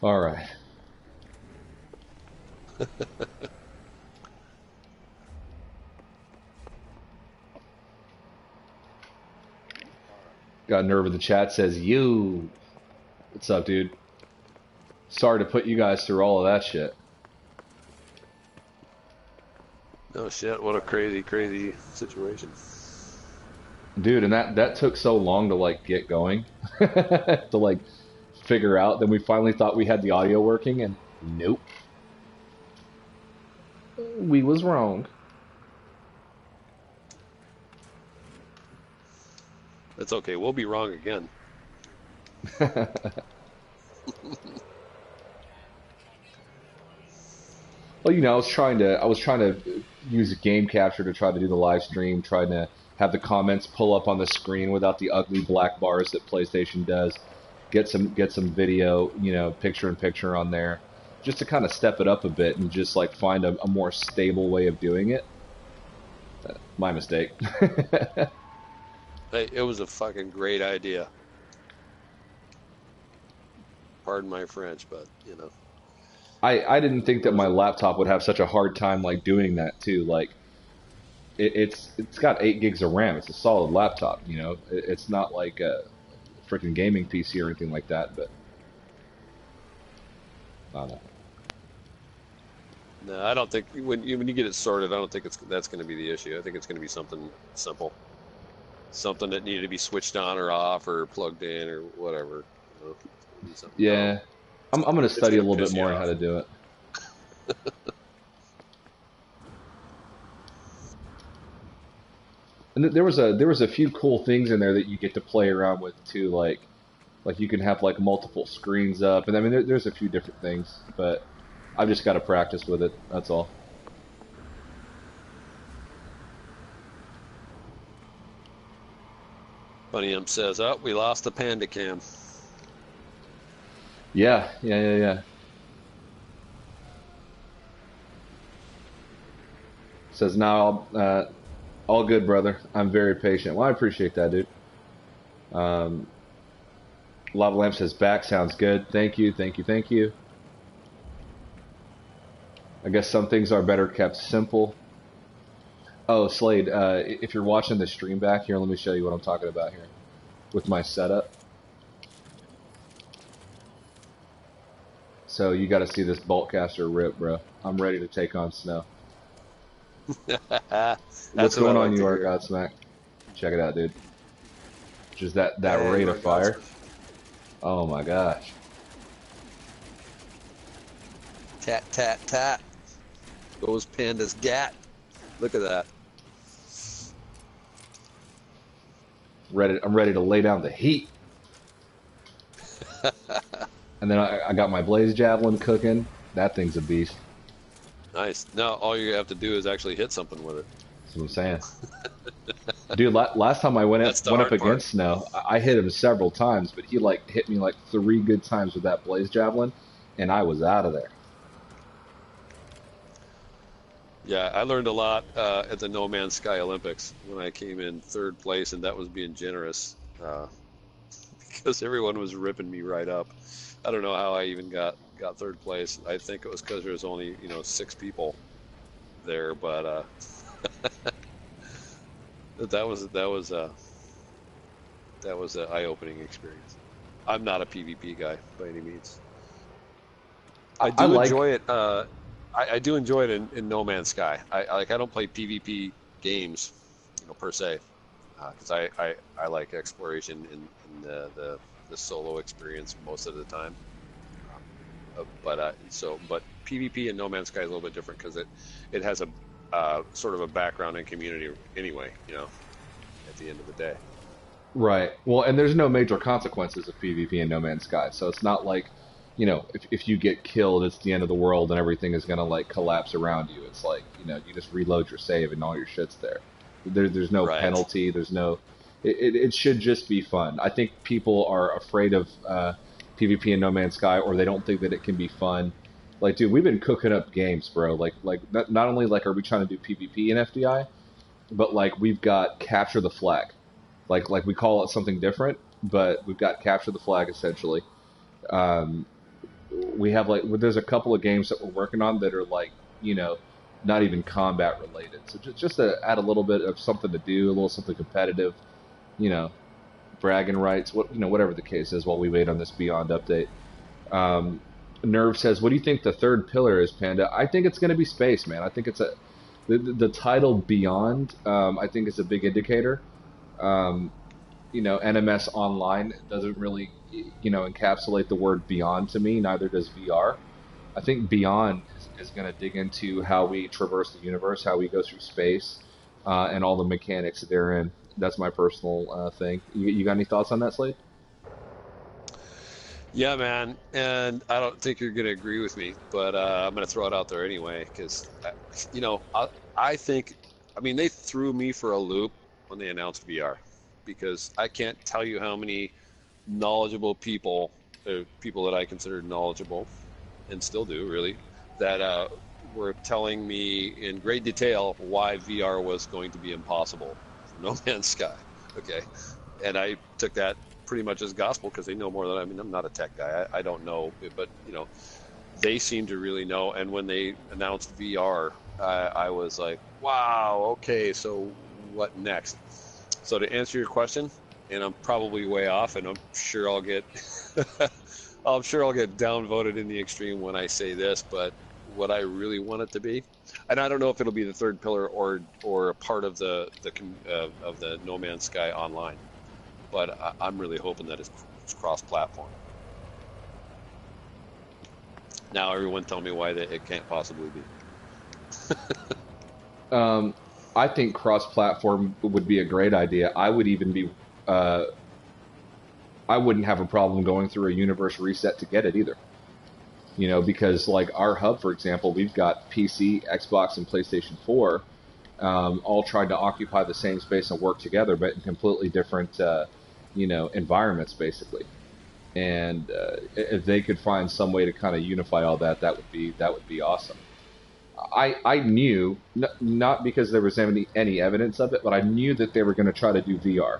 All right. Got nerve in the chat says you. What's up, dude? Sorry to put you guys through all of that shit. Oh shit, what a crazy, crazy situation. Dude, and that took so long to like get going. To like figure out. Then we finally thought we had the audio working and nope. We was wrong. That's okay, we'll be wrong again. Well, you know, I was trying to use a game capture to try to do the live stream, trying to have the comments pull up on the screen without the ugly black bars that PlayStation does. Get some video, you know, picture in picture on there, just to kind of step it up a bit and just like find a more stable way of doing it. My mistake. Hey, it was a fucking great idea. Pardon my French, but you know. I didn't think that my laptop would have such a hard time like doing that too. Like it's got 8 gigs of RAM. It's a solid laptop. You know, it's not like a freaking gaming PC or anything like that. But I don't know. No, I don't think when you get it sorted, I don't think that's going to be the issue. I think it's going to be something simple, something that needed to be switched on or off or plugged in or whatever. You know, yeah, I'm going to study a little bit more on how to do it. And there was a few cool things in there that you get to play around with too, like you can have like multiple screens up, and I mean there's a few different things, but I've just got to practice with it. That's all. Bunny M says, "Oh, we lost the Panda cam." Yeah. Says now, all good, brother. I'm very patient. Well, I appreciate that, dude. Lava Lamp says back sounds good. Thank you. I guess some things are better kept simple. Oh, Slade, if you're watching the stream back here, let me show you what I'm talking about here with my setup. So you got to see this bolt caster rip, bro. I'm ready to take on snow. What's going on, you are Godsmack? Check it out, dude. Just that rate of fire. Oh my gosh. Tat tat tat. Goes Panda's gat. Look at that. I'm ready to lay down the heat. And then I got my blaze javelin cooking. That thing's a beast. Nice. Now all you have to do is actually hit something with it. That's what I'm saying. Dude, last time I went up against Snow, I hit him several times, but he like hit me like 3 good times with that blaze javelin, and I was out of there. Yeah, I learned a lot at the No Man's Sky Olympics when I came in 3rd place, and that was being generous because everyone was ripping me right up. I don't know how I even got 3rd place. I think it was because there was only 6 people there, but that was an eye-opening experience. I'm not a PvP guy by any means. I enjoy it. I do enjoy it in No Man's Sky. I don't play PvP games, per se, because I like exploration and the solo experience most of the time. But PvP in No Man's Sky is a little bit different because it has a sort of a background in community anyway. At the end of the day. Right. Well, and there's no major consequences of PvP in No Man's Sky, so it's not like, if you get killed, it's the end of the world and everything is gonna like collapse around you. It's like, you just reload your save and all your shit's there. There's no penalty. There's no. It should just be fun. I think people are afraid of PvP in No Man's Sky, or they don't think that it can be fun. Like, dude, we've been cooking up games, bro. Like not only like are we trying to do PvP in FDI, but like we've got capture the flag. Like we call it something different, but we've got capture the flag essentially. we have like there's a couple of games that we're working on that are like not even combat related. So just to add a little bit of something to do, a little something competitive, you know, bragging rights, whatever the case is, while we wait on this Beyond update. Nerve says, "What do you think the third pillar is, Panda?" I think it's going to be space, man. I think it's the title Beyond. I think is a big indicator. NMS Online doesn't really, encapsulate the word Beyond to me. Neither does VR. I think Beyond is going to dig into how we traverse the universe, how we go through space, and all the mechanics therein. That's my personal thing. You got any thoughts on that, Slade? Yeah, man, and I don't think you're going to agree with me, but I'm going to throw it out there anyway, because, I think, they threw me for a loop when they announced VR, because I can't tell you how many knowledgeable people that I considered knowledgeable, and still do, really, that were telling me in great detail why VR was going to be impossible for No Man's Sky, okay? And I took that pretty much as gospel because they know more than I'm not a tech guy. I don't know, but they seem to really know. And when they announced VR, I was like, wow, okay, so what next? So to answer your question, and I'm probably way off, and I'm sure I'll get downvoted in the extreme when I say this, but what I really want it to be, and I don't know if it'll be the third pillar or a part of the No Man's Sky Online. But I'm really hoping that it's cross-platform. Now everyone tell me why it can't possibly be. I think cross-platform would be a great idea. I would even be, I wouldn't have a problem going through a universe reset to get it either. Because like our hub, for example, we've got PC, Xbox, and PlayStation 4, all trying to occupy the same space and work together, but in completely different environments, basically. And if they could find some way to kind of unify all that, that would be awesome. I knew, not because there was any evidence of it, but I knew that they were going to try to do VR.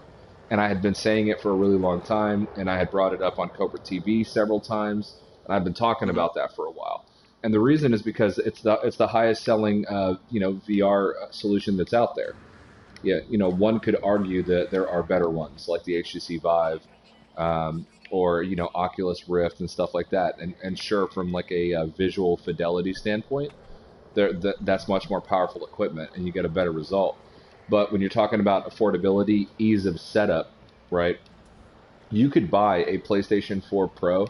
And I had been saying it for a really long time, and I had brought it up on Cobra TV several times, and I've been talking about that for a while. And the reason is because it's the highest selling VR solution that's out there. Yeah, one could argue that there are better ones like the HTC Vive, or Oculus Rift and stuff like that. And sure, from like a visual fidelity standpoint, that's much more powerful equipment, and you get a better result. But when you're talking about affordability, ease of setup, right? You could buy a PlayStation 4 Pro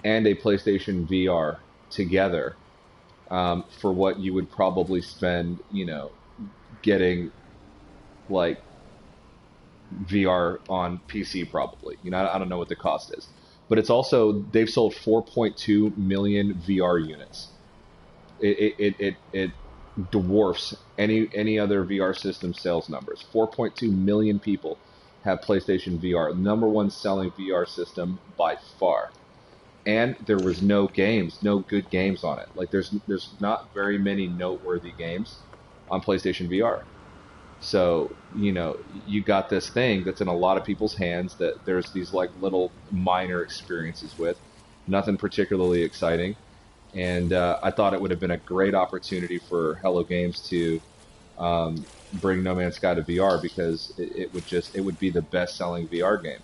and a PlayStation VR together for what you would probably spend, getting like VR on PC probably. I don't know what the cost is. But it's also, they've sold 4.2 million VR units. It dwarfs any other VR system sales numbers. 4.2 million people have PlayStation VR, number one selling VR system by far. And there was no good games on it. Like there's not very many noteworthy games on PlayStation VR. So, you got this thing that's in a lot of people's hands that there's these like little minor experiences with, nothing particularly exciting. And I thought it would have been a great opportunity for Hello Games to bring No Man's Sky to VR, because it would be the best selling VR game.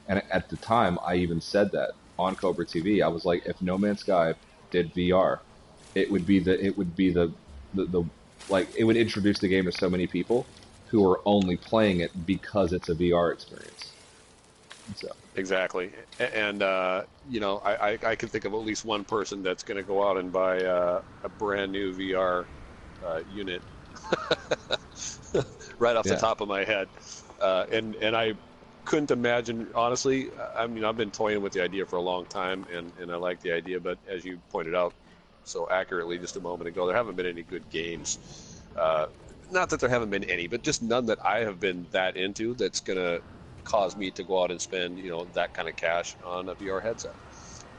And at the time, I even said that on Cobra TV. I was like, if No Man's Sky did VR, it would introduce the game to so many people who are only playing it because it's a VR experience. So. Exactly, and I can think of at least one person that's going to go out and buy a brand new VR unit right off the top of my head, and I couldn't imagine, honestly. I've been toying with the idea for a long time, and I like the idea, but as you pointed out so accurately just a moment ago, there haven't been any good games. Not that there haven't been any, but just none that I have been that into that's going to cause me to go out and spend, that kind of cash on a VR headset.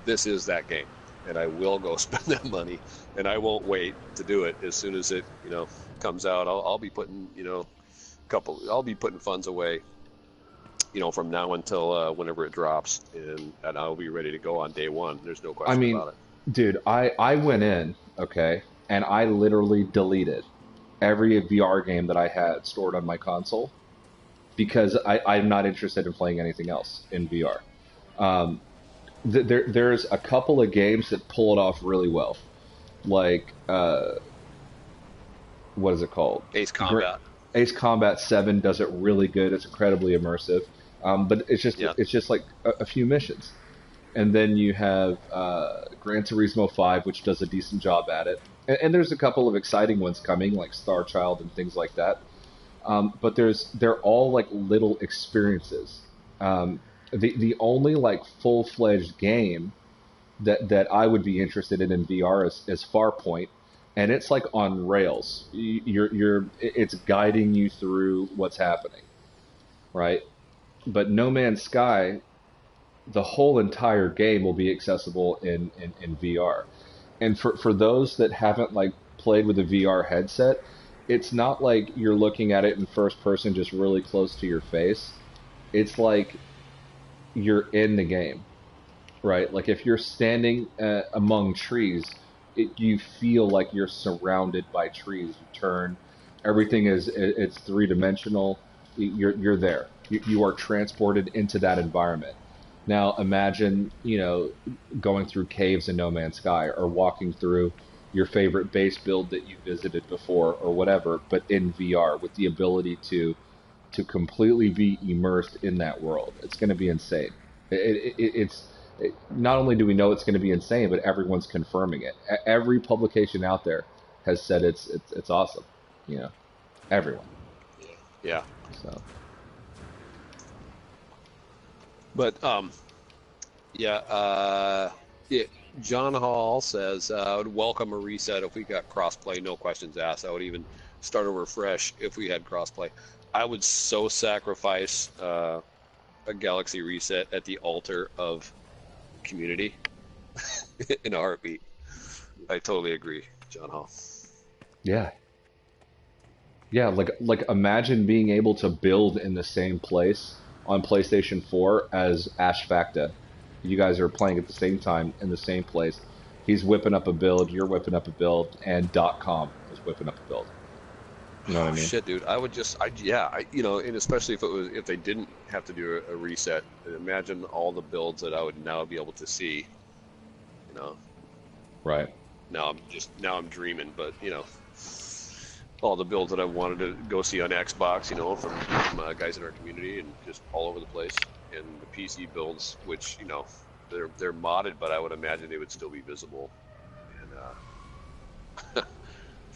This is that game, and I will go spend that money, and I won't wait to do it. As soon as it, comes out, I'll be putting, I'll be putting funds away, from now until whenever it drops, and I'll be ready to go on day one. There's no question about it. Dude, I went in, okay, and I literally deleted every VR game that I had stored on my console because I'm not interested in playing anything else in VR. Um, there's a couple of games that pull it off really well, like what is it called? Ace Gr- Combat. Ace Combat 7 does it really good. It's incredibly immersive, but Yeah. it's just like a few missions. And then you have Gran Turismo 5, which does a decent job at it. And there's a couple of exciting ones coming, like Star Child and things like that. But they're all like little experiences. The only like full fledged game that I would be interested in VR is Farpoint, and it's like on rails. It's guiding you through what's happening, right? But No Man's Sky, the whole entire game will be accessible in VR. And for those that haven't like played with a VR headset, it's not like you're looking at it in first person just really close to your face. It's like you're in the game, right? Like if you're standing among trees, you feel like you're surrounded by trees. You turn, everything is it's three dimensional. You're there. You are transported into that environment. Now imagine going through caves in No Man's Sky or walking through your favorite base build that you visited before or whatever, but in VR with the ability to completely be immersed in that world. It's going to be insane. Not only do we know it's going to be insane, but everyone's confirming it. Every publication out there has said it's awesome. You know, everyone. Yeah. So, But yeah, yeah. John Hall says I would welcome a reset if we got crossplay. No questions asked. I would even start over fresh if we had crossplay. I would so sacrifice a Galaxy reset at the altar of community in a heartbeat. I totally agree, John Hall. yeah, yeah. Like imagine being able to build in the same place on PlayStation 4 as Ash Facta. You guys are playing at the same time in the same place. He's whipping up a build, you're whipping up a build, and .com is whipping up a build. You know what I Oh mean? shit, dude! I would just, and especially if they didn't have to do a reset. Imagine all the builds that I would now be able to see. You know, Right. now I'm dreaming, but all the builds that I wanted to go see on Xbox, from guys in our community and just all over the place, and the PC builds, which they're modded, but I would imagine they would still be visible, and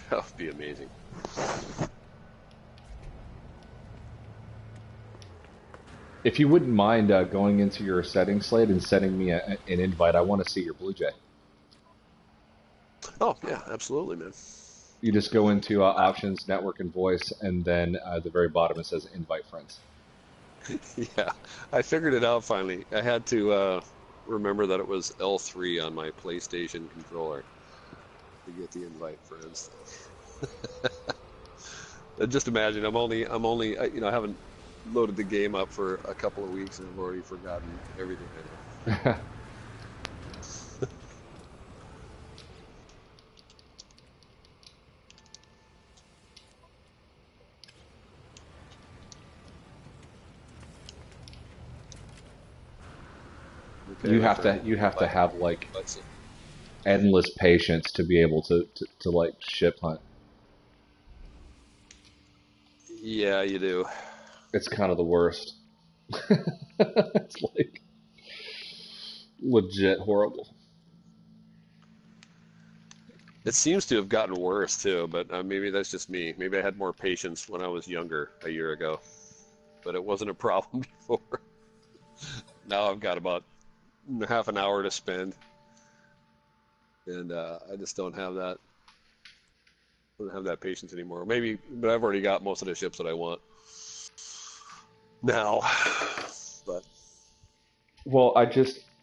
that would be amazing. If you wouldn't mind going into your settings, Slade, and sending me an invite, I want to see your Blue Jay. Oh yeah, absolutely, man. You just go into options, network, and voice, and then at the very bottom it says invite friends. Yeah, I figured it out finally. I had to remember that it was L3 on my PlayStation controller to get the invite friends. Just imagine, I haven't loaded the game up for a couple of weeks and I've already forgotten everything I know. Okay, You have to have like endless patience to be able to like ship hunt. Yeah, you do. It's kind of the worst. It's like legit horrible. It seems to have gotten worse too, but maybe that's just me. Maybe I had more patience when I was younger a year ago, but it wasn't a problem before. Now I've got about half an hour to spend, and I just don't have that patience anymore. Maybe, but I've already got most of the ships that I want now. But Well,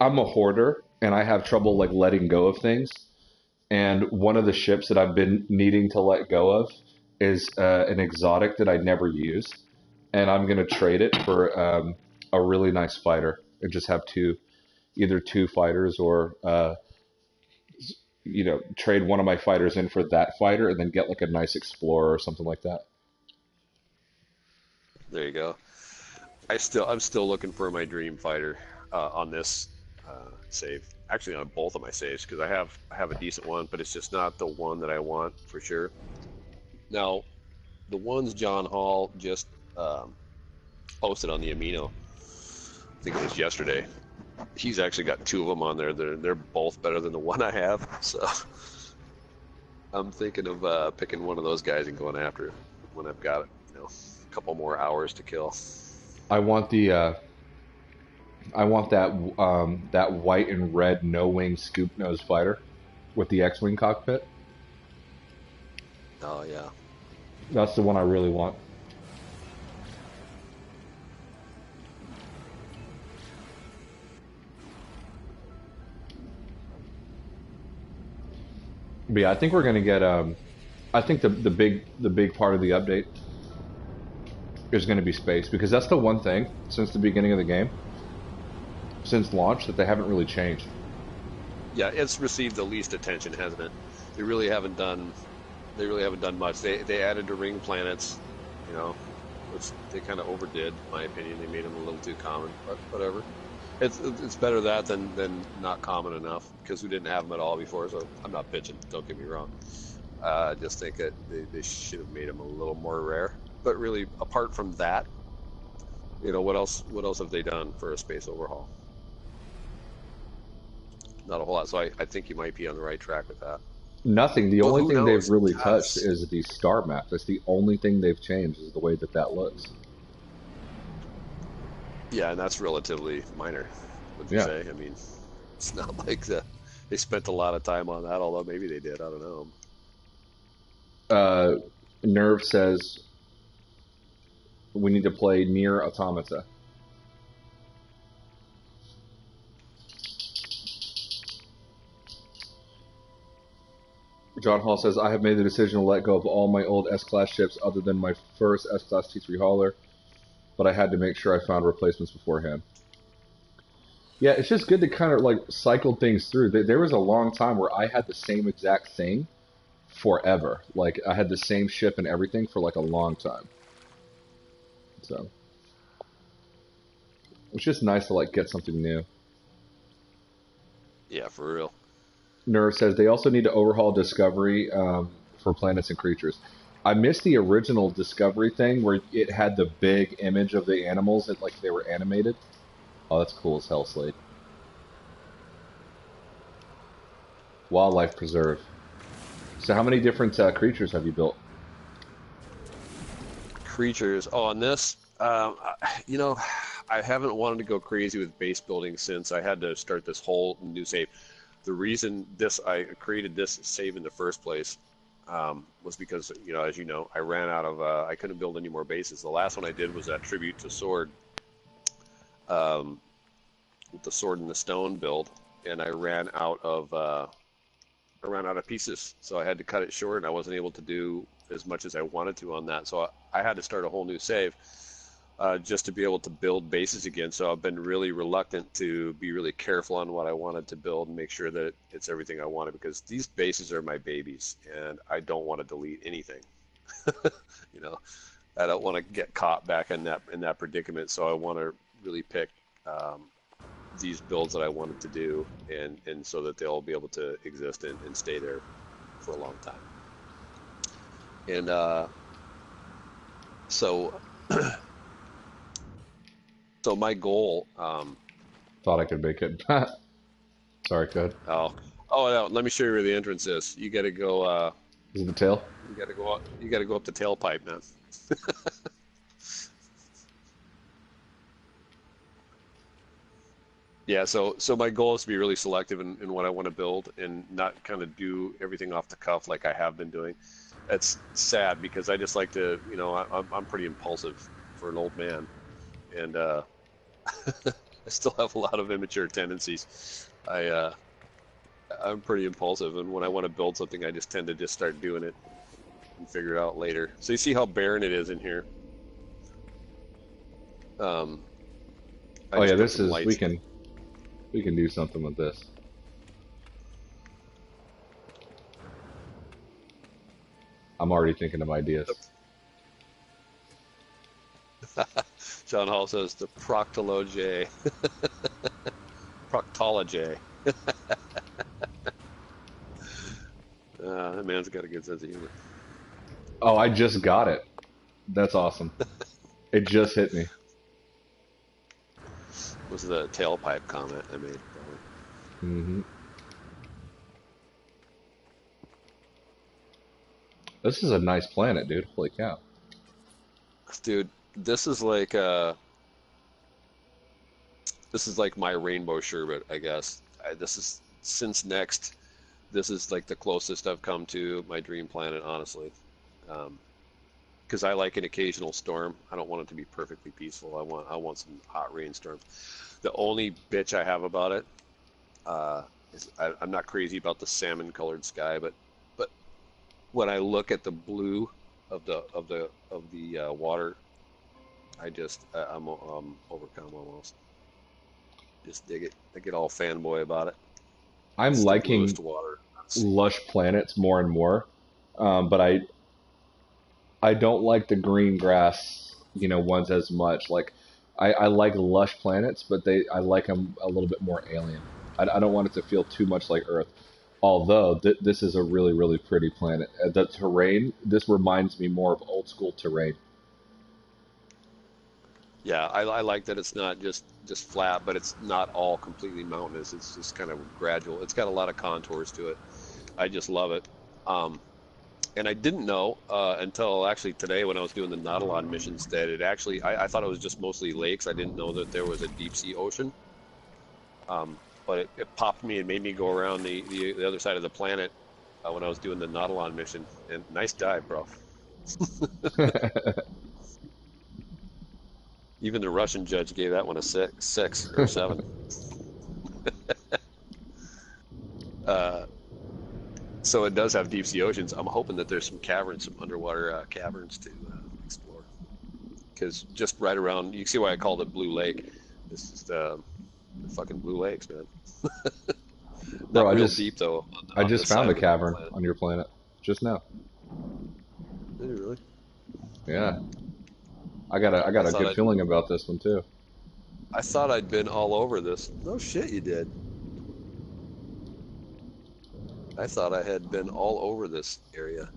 I'm a hoarder and I have trouble like letting go of things. And one of the ships that I've been needing to let go of is an exotic that I never used, and I'm gonna trade it for a really nice fighter and just have either two fighters or trade one of my fighters in for that fighter and then get like a nice explorer or something like that. There you go. I'm still looking for my dream fighter on this save. Actually, on both of my saves because I have a decent one, but it's just not the one that I want for sure. Now, the ones John Hall just posted on the Amino, I think it was yesterday. He's actually got 2 of them on there. They're both better than the one I have. So I'm thinking of picking one of those guys and going after it when I've got a couple more hours to kill. I want that white and red no wing scoop nose fighter with the X-wing cockpit. Oh yeah, that's the one I really want. But yeah, I think we're gonna get. I think the big part of the update is going to be space, because that's the one thing since the beginning of the game, since launch, that they haven't really changed. Yeah, it's received the least attention, hasn't it? They really haven't done much. They added the ring planets, which they kind of overdid, in my opinion. They made them a little too common, but whatever. It's better that than not common enough, because we didn't have them at all before. So I'm not pitching. Don't get me wrong. I just think that they should have made them a little more rare. But really, apart from that, what else have they done for a space overhaul? Not a whole lot. So I think you might be on the right track with that. Nothing. The only thing they've really touched is the star map. That's the only thing they've changed, is the way that looks. Yeah, and that's relatively minor, would you say? I mean, it's not like they spent a lot of time on that, although maybe they did. I don't know. Nerve says we need to play Nier Automata. John Hall says, I have made the decision to let go of all my old S-Class ships other than my first S-Class T3 hauler, but I had to make sure I found replacements beforehand. Yeah, it's just good to kind of like cycle things through. There was a long time where I had the same exact thing forever. Like, I had the same ship and everything for like a long time. So it's just nice to like get something new. Yeah, for real. Nerve says they also need to overhaul Discovery for planets and creatures. I missed the original Discovery thing where it had the big image of the animals that like they were animated. Oh, that's cool as hell, Slade. Wildlife Preserve. So how many different creatures have you built? Creatures. Oh, on this, I haven't wanted to go crazy with base building since I had to start this whole new save. The reason I created this save in the first place was because, as you know, I ran out of, I couldn't build any more bases. The last one I did was that Tribute to Sword, with the Sword and the Stone build, and I ran out of pieces, so I had to cut it short, and I wasn't able to do as much as I wanted to on that. So I had to start a whole new save just to be able to build bases again. So I've been really reluctant to be really careful on what I wanted to build and make sure that it's everything I wanted, because these bases are my babies, and I don't want to delete anything. I don't want to get caught back in that predicament. So I want to really pick these builds that I wanted to do, and so that they'll be able to exist and stay there for a long time. And so my goal. Thought I could make it. Sorry, go ahead. Oh no! Let me show you where the entrance is. You got to go. Is it the tail? You got to go up. You got to go up the tailpipe, man. Yeah, so my goal is to be really selective in what I want to build and not kind of do everything off the cuff like I have been doing. That's sad, because I just like to, I'm pretty impulsive for an old man, and I still have a lot of immature tendencies. I'm pretty impulsive, and when I want to build something, I just tend to just start doing it and figure it out later. So you see how barren it is in here. Oh yeah, this is we can do something with this. I'm already thinking of ideas. John Hall says the proctology. Proctology. That man's got a good sense of humor. Oh, I just got it. That's awesome. It just hit me. Was the tailpipe comment I made, probably. Mm-hmm. This is a nice planet, dude. Holy cow. Dude, this is like my rainbow sherbet, I guess. This is since Next. This is like the closest I've come to my dream planet, honestly. Because I like an occasional storm. I don't want it to be perfectly peaceful. I want some hot rainstorms. The only bitch I have about it is I'm not crazy about the salmon-colored sky, but when I look at the blue of the water, I'm overcome almost. Just dig it. I get all fanboy about it. I'm It's the liking bluest water I've seen. lush planets more and more, but I don't like the green grass, ones as much. Like, I like lush planets, but I like them a little bit more alien. I don't want it to feel too much like Earth. Although this is a really, really pretty planet. The terrain, this reminds me more of old school terrain. Yeah, I like that it's not just flat, but it's not all completely mountainous. It's just kind of gradual. It's got a lot of contours to it. I just love it. Um, and I didn't know until actually today when I was doing the Nautilon missions that it actually I thought it was just mostly lakes. I didn't know that there was a deep sea ocean. But it popped me and made me go around the other side of the planet when I was doing the Nautilon mission. And nice dive, bro. Even the Russian judge gave that one a six or seven. Uh, so it does have deep sea oceans. I'm hoping that there's some caverns, some underwater caverns to explore. Because just right around, you can see why I called it Blue Lake. It's just the fucking Blue Lakes, man. Bro, Not real deep though I on just this found side a of the cavern planet. on your planet just now. Did it really? Yeah, I got I a thought good I feeling about this one too. I thought I'd been all over this. No shit, you did. I thought I had been all over this area.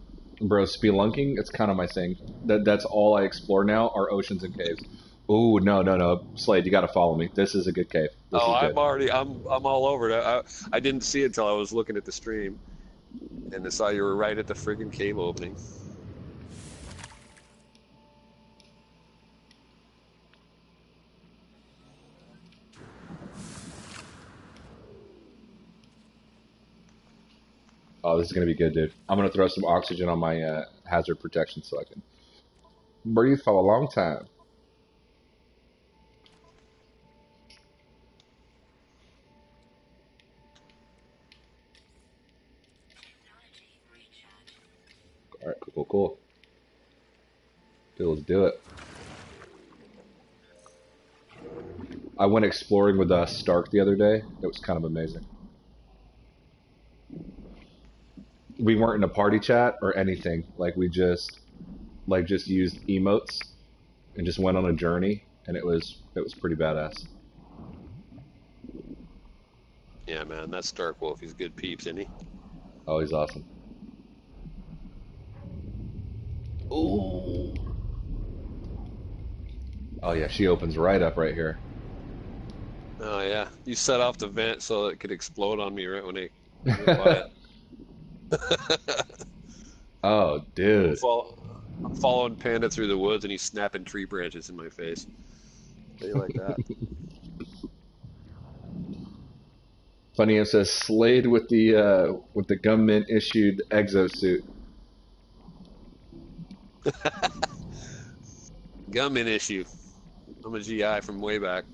Bro, spelunking, it's kind of my thing. That's all I explore now are oceans and caves. Ooh, no, no, no. Slade, you got to follow me. This is a good cave. This Oh, is good. I'm all over it. I didn't see it until I was looking at the stream, and I saw you were right at the friggin' cave opening. Oh, this is going to be good, dude. I'm going to throw some oxygen on my hazard protection so I can breathe for a long time. All right, cool, cool, cool. Dude, let's do it. I went exploring with Stark the other day. It was kind of amazing. We weren't in a party chat or anything. Like we just used emotes and just went on a journey, and it was pretty badass. Yeah, man, that's Stark Wolf. He's good peeps, isn't he? Oh, he's awesome. Ooh. Oh yeah, she opens right up right here. Oh yeah, you set off the vent so it could explode on me right when they went by it. Oh, I'm, dude. follow, I'm following Panda through the woods, and he's snapping tree branches in my face. How you like that? Funny, it says Slade with the government issued exosuit. Gunman issue. I'm a GI from way back.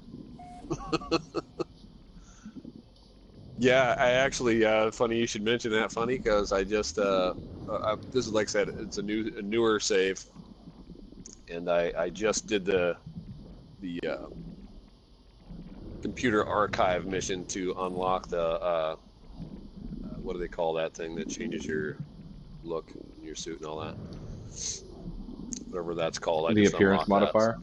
Yeah, I actually. Funny you should mention that. Funny because I just. This is like I said. It's a newer save, and I just did the computer archive mission to unlock the what do they call that thing that changes your look in your suit and all that. Whatever that's called, I The just appearance unlocked that. modifier?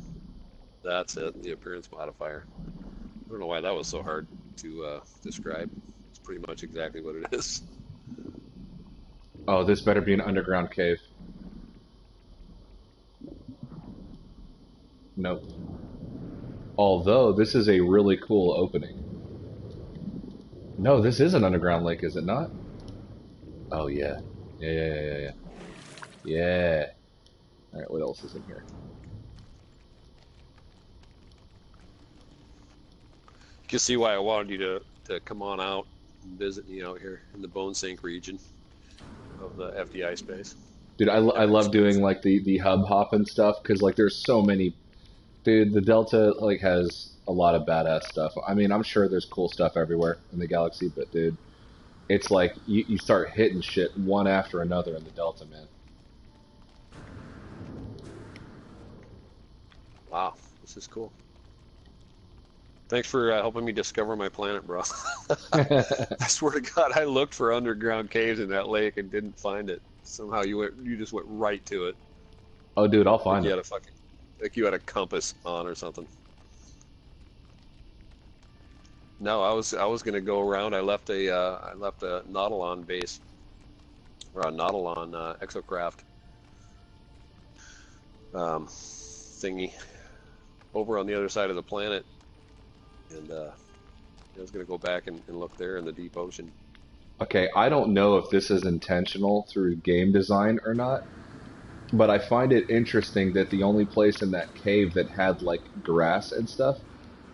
That's it, the appearance modifier. I don't know why that was so hard to describe. It's pretty much exactly what it is. Oh, this better be an underground cave. Nope. Although, this is a really cool opening. No, this is an underground lake, is it not? Oh, yeah. Yeah. Yeah. Alright, what else is in here? You can see why I wanted you to come on out and visit me out here in the Bone Sink region of the FDI space. Dude, I love space. doing like the hub hop and stuff because like there's so many. Dude, the Delta like has a lot of badass stuff. I mean, I'm sure there's cool stuff everywhere in the galaxy, but dude, it's like you start hitting shit one after another in the Delta, man. Wow, this is cool. Thanks for helping me discover my planet, bro. I swear to God, I looked for underground caves in that lake and didn't find it. Somehow you just went right to it. Oh, dude, I'll find You it. had like you had a compass on or something. No, I was gonna go around. I left a Nautilon base or a Nautilon exocraft thingy over on the other side of the planet, and I was gonna go back and look there in the deep ocean. Okay, I don't know if this is intentional through game design or not, but I find it interesting that the only place in that cave that had like grass and stuff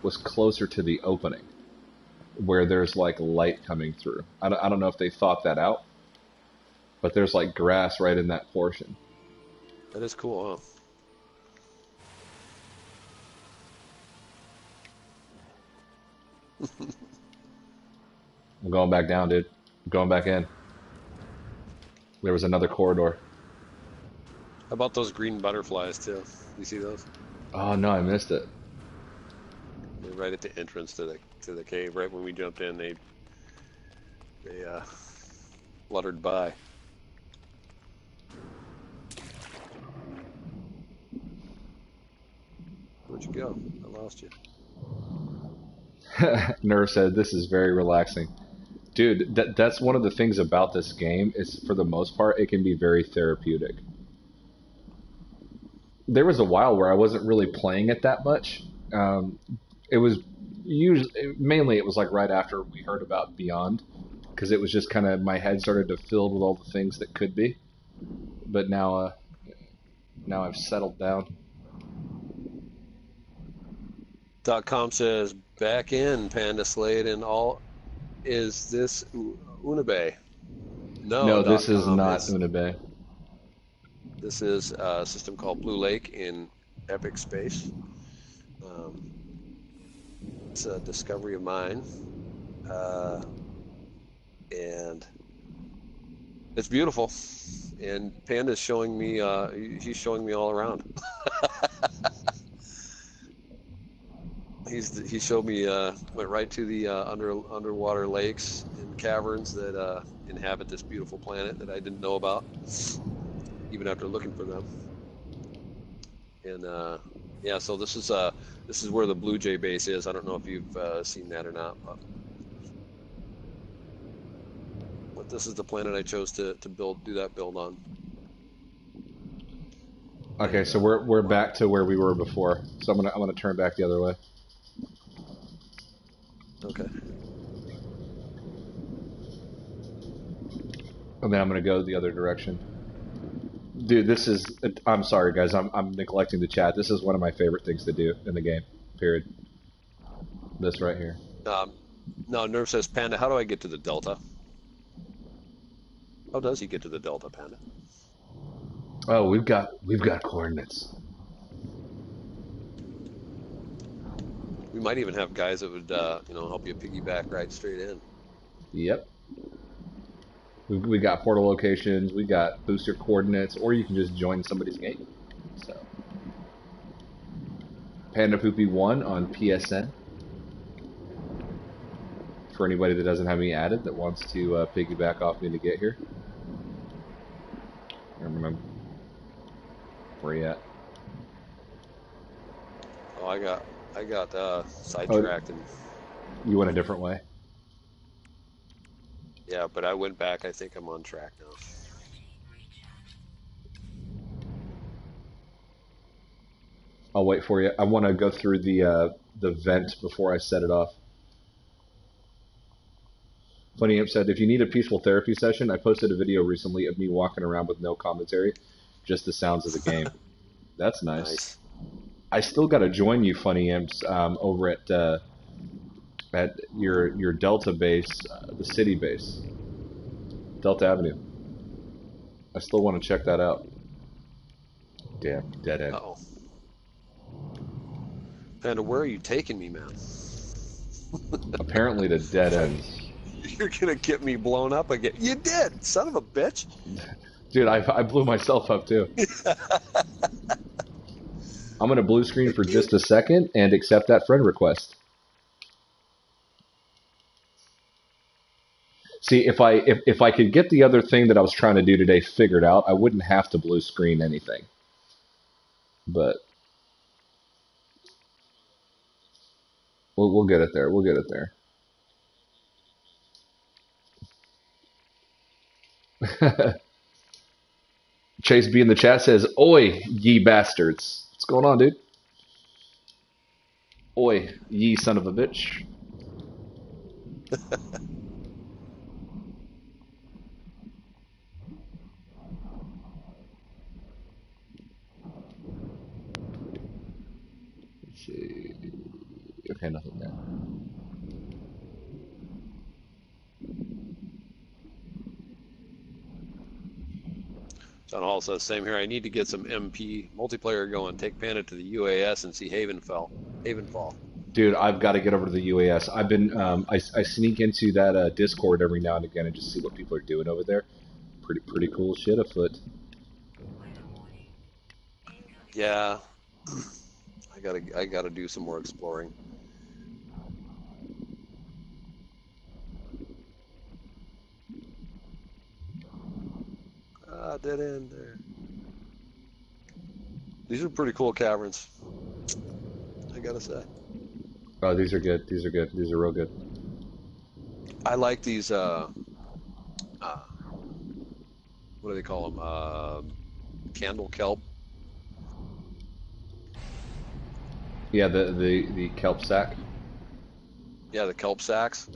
was closer to the opening, where there's like light coming through. I don't know if they thought that out, but there's like grass right in that portion. That is cool, huh? I'm going back down, dude. I'm going back in. There was another corridor. How about those green butterflies too? You see those? Oh no, I missed it. They're right at the entrance to the cave. Right when we jumped in, they fluttered by. Where'd you go? I lost you. Nerve said this is very relaxing. Dude, that's one of the things about this game is for the most part it can be very therapeutic. There was a while where I wasn't really playing it that much. It was usually mainly it was like right after we heard about Beyond, because it was just kind of my head started to fill with all the things that could be. But now I've settled down. .com says back in Panda Slade and all. Is this Unabe? No, this is .com not Unabe. This is a system called Blue Lake in Epic Space. It's a discovery of mine, and it's beautiful. And Panda's showing me. He's showing me all around. He showed me went right to the underwater lakes and caverns that inhabit this beautiful planet that I didn't know about, even after looking for them. And yeah, so this is where the Blue Jay base is. I don't know if you've seen that or not, but this is the planet I chose to do that build on. Okay, so we're back to where we were before. So I'm gonna turn back the other way. Okay. And then I'm gonna go the other direction. Dude, this is. I'm sorry, guys. I'm neglecting the chat. This is one of my favorite things to do in the game. Period. This right here. No, Nerve says, Panda, how do I get to the Delta? How does he get to the Delta, Panda? Oh, we've got coordinates. We might even have guys that would help you piggyback right straight in. Yep. We got portal locations. We got booster coordinates, or you can just join somebody's game. So, Panda Poopy 1 on PSN. For anybody that doesn't have me added that wants to piggyback off me to get here. remember. Where you at? Oh, I got sidetracked and you went a different way. yeah, but I went back. I think I'm on track now. I'll wait for you. I want to go through the vent before I set it off. Funny Imp said, if you need a peaceful therapy session, I posted a video recently of me walking around with no commentary, just the sounds of the game. That's nice. Nice. I still got to join you, Funny Imps, over at your Delta base, the city base, Delta Avenue. I still want to check that out. Damn, dead end. Uh-oh. Panda, where are you taking me, man? Apparently to dead ends. You're gonna get me blown up again. You did, son of a bitch. Dude, I blew myself up too. I'm gonna blue screen for just a second and accept that friend request. See, if I could get the other thing that I was trying to do today figured out, I wouldn't have to blue screen anything. But we'll get it there. We'll get it there. Chase B in the chat says, "Oi, ye bastards! What's going on, dude? Oi, ye son of a bitch!" Let's see. Okay, nothing there. John Hall says, same here. I need to get some MP multiplayer going. Take Panda to the UAS and see Havenfall. Dude, I've got to get over to the UAS. I've been, I sneak into that Discord every now and again and just see what people are doing over there. Pretty cool shit afoot. Yeah, I gotta do some more exploring. Dead end there. These are pretty cool caverns, I gotta say. Oh, these are good. These are good. These are real good. I like these, what do they call them? Candle kelp. Yeah, the kelp sack. Yeah, the kelp sacks.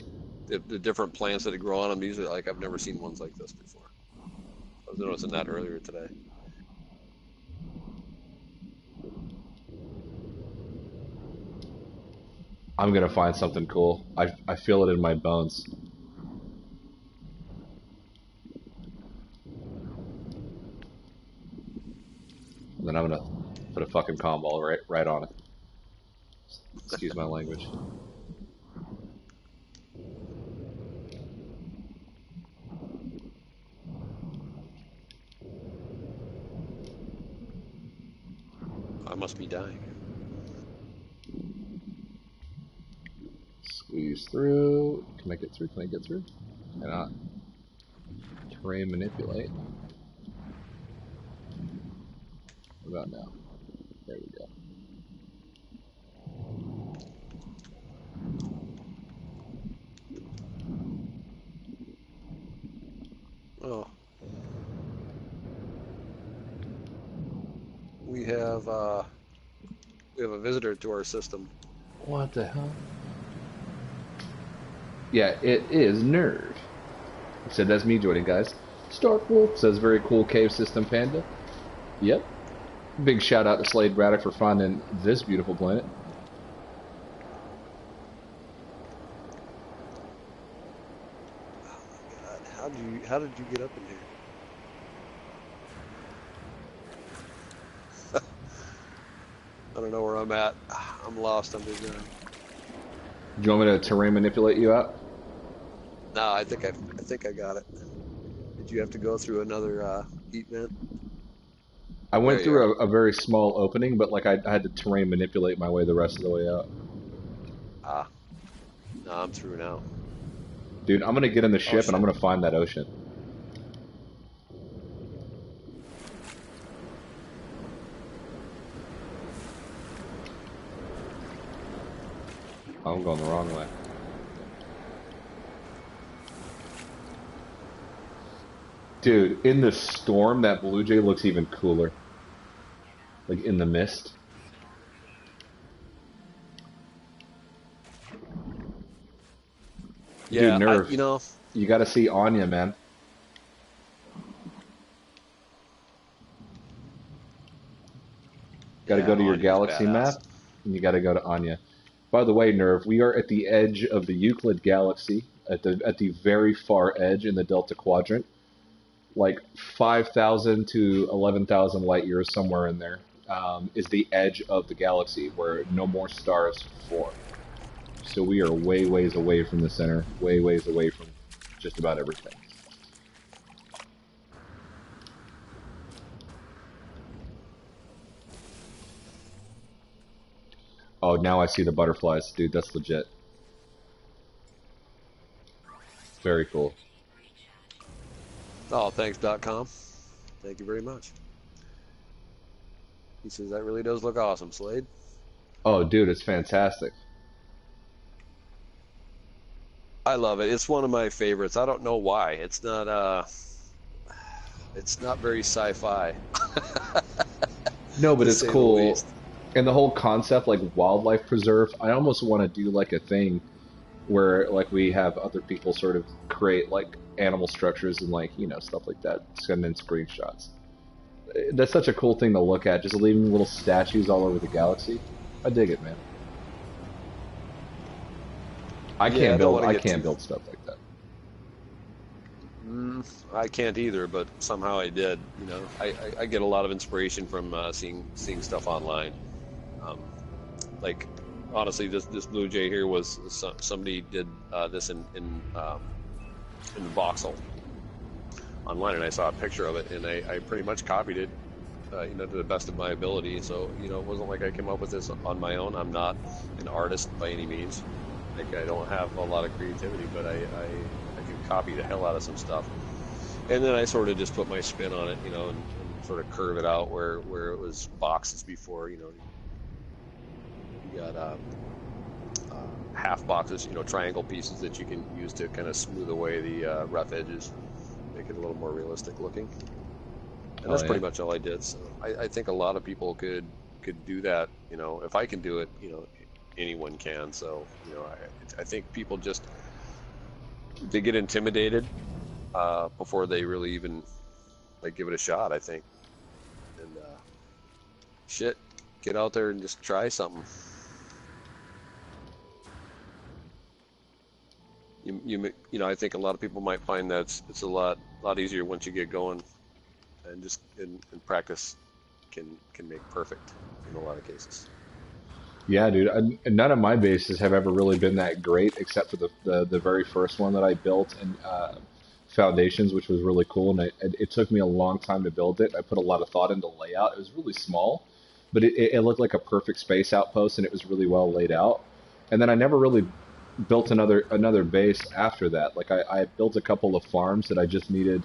The different plants that grow on them. These are like, I've never seen ones like this before. I was noticing that earlier today. I'm gonna find something cool. I feel it in my bones. And then I'm gonna put a fucking comm ball right on it. Excuse my language. I must be dying. Squeeze through. Can I get through? Can I get through? Cannot. Terrain manipulate. What about now? There we go. Oh. We have a visitor to our system. What the hell? Yeah, it is Nerd. He said that's me joining, guys. Starkwolf says very cool cave system, Panda. Yep. Big shout out to Slade Braddock for finding this beautiful planet. Oh my God! How did you get up in here? I don't know where I'm at. I'm lost underground. Do you want me to terrain manipulate you out? No, I think I got it. Did you have to go through another heat vent? I went through a very small opening, but like I had to terrain manipulate my way the rest of the way out. Ah. No, I'm through now. Dude, I'm gonna get in the ship and I'm gonna find that ocean. I'm going the wrong way. Dude, in the storm, that Blue Jay looks even cooler. Like in the mist. Dude, Yeah, Nerve, you gotta see Anya, man. Gotta go yeah, to your Anya's galaxy badass. map, and you gotta go to Anya. By the way, Nerve, we are at the edge of the Euclid galaxy, at the very far edge in the Delta Quadrant, like 5,000 to 11,000 light years, somewhere in there, is the edge of the galaxy where no more stars form. So we are way, ways away from the center, way, ways away from just about everything. Oh, now I see the butterflies, dude. That's legit. Very cool. Oh, thanks.com. Thank you very much. He says that really does look awesome, Slade. Oh, dude, it's fantastic. I love it. It's one of my favorites. I don't know why. It's not very sci-fi. No, but To it's say the cool. least. And the whole concept, like wildlife preserve, I almost want to do like a thing where like we have other people sort of create like animal structures and like, stuff like that, send in screenshots. That's such a cool thing to look at, just leaving little statues all over the galaxy. I dig it, man. Yeah, I don't want to I get can't too. build stuff like that. I can't either, but somehow I did. I get a lot of inspiration from seeing stuff online. Um, like honestly, this Blue Jay here was somebody did this in voxel online, and I saw a picture of it, and I pretty much copied it, to the best of my ability. So it wasn't like I came up with this on my own. I'm not an artist by any means. Like I don't have a lot of creativity, but I can copy the hell out of some stuff, and then I sort of just put my spin on it, and sort of curve it out where it was boxes before. You got half boxes, triangle pieces that you can use to kind of smooth away the rough edges, make it a little more realistic looking. And Oh that's yeah. pretty much all I did. So I think a lot of people could do that. If I can do it, anyone can. So I think people just they get intimidated before they really even like give it a shot. I think, and shit, get out there and just try something. I think a lot of people might find that it's a lot easier once you get going, and just in practice can make perfect in a lot of cases. Yeah, dude. None of my bases have ever really been that great, except for the very first one that I built in Foundations, which was really cool. And it took me a long time to build it. I put a lot of thought into layout. It was really small, but it looked like a perfect space outpost, and it was really well laid out. And then I never really built another base after that. Like I built a couple of farms that I just needed,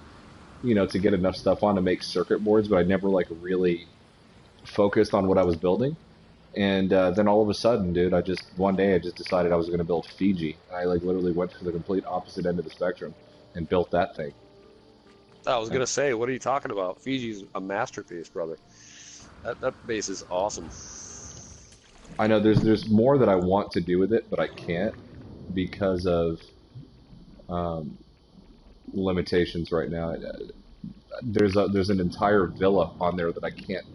to get enough stuff on to make circuit boards, but I never like really focused on what I was building. And then all of a sudden, dude, one day I just decided I was going to build Fiji. I like literally went to the complete opposite end of the spectrum and built that thing. I was gonna say, what are you talking about? Fiji's a masterpiece, brother. That base is awesome. I know there's more that I want to do with it, but I can't because of um, limitations right now. There's an entire villa on there that I can't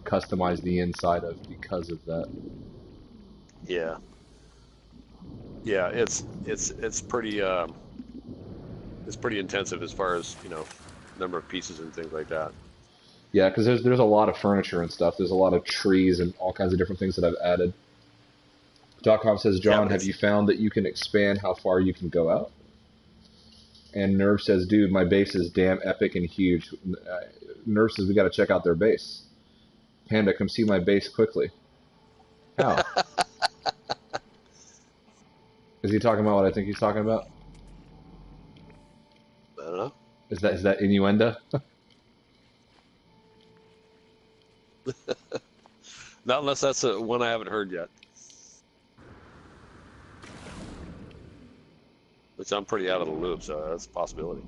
customize the inside of because of that. Yeah, yeah, it's pretty intensive as far as number of pieces and things like that. Yeah, because there's a lot of furniture and stuff. There's a lot of trees and all kinds of different things that I've added. .com says, Yeah, John, but have it's you found that you can expand how far you can go out? And Nerve says, dude, my base is damn epic and huge. Nerve says, we got to check out their base. Panda, come see my base quickly. How? Is he talking about what I think he's talking about? I don't know. Is that innuendo? Not unless that's one I haven't heard yet. which I'm pretty out of the loop, so that's a possibility.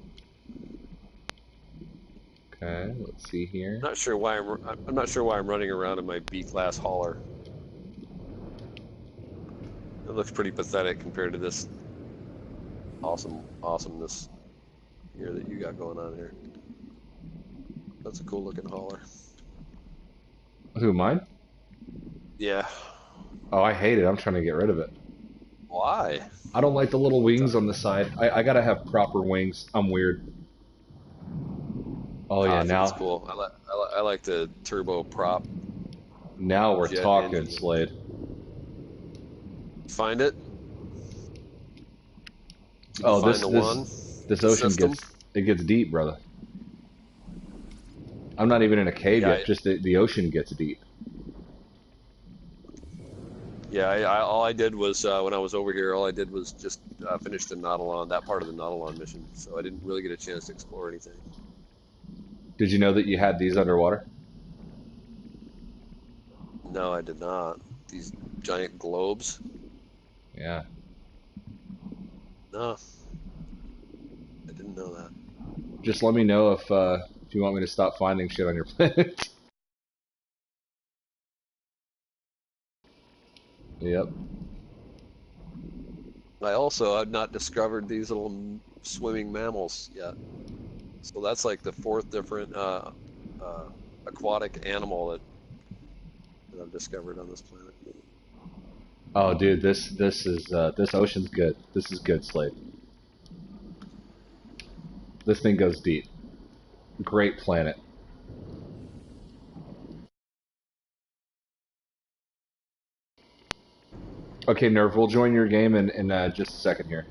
Okay, let's see here. Not sure why I'm not sure why I'm running around in my B-class hauler. It looks pretty pathetic compared to this awesomeness here that you got going on here. That's a cool looking hauler. Who, mine? Yeah. Oh, I hate it. I'm trying to get rid of it. Why? I don't like the little wings on the side. I gotta have proper wings. I'm weird. Oh yeah, I think now it's cool. I like the turbo prop. now we're Jet talking, engine. Slade. Find it? Did you Oh, find the one? this The ocean system? gets deep, brother. I'm not even in a cave Yeah, yet. Just the ocean gets deep. yeah. All I did was when I was over here, all I did was just finish the Nautilon, that part of the Nautilon mission. So I didn't really get a chance to explore anything. Did you know that you had these underwater? No, I did not. These giant globes? Yeah. No, I didn't know that. Just let me know if you want me to stop finding shit on your planet. Yep. I also have not discovered these little swimming mammals yet. So that's like the fourth different aquatic animal that I've discovered on this planet. Oh, dude, this ocean's good. This is good, Slade. This thing goes deep. Great planet. Okay, Nerve, we'll join your game in just a second here.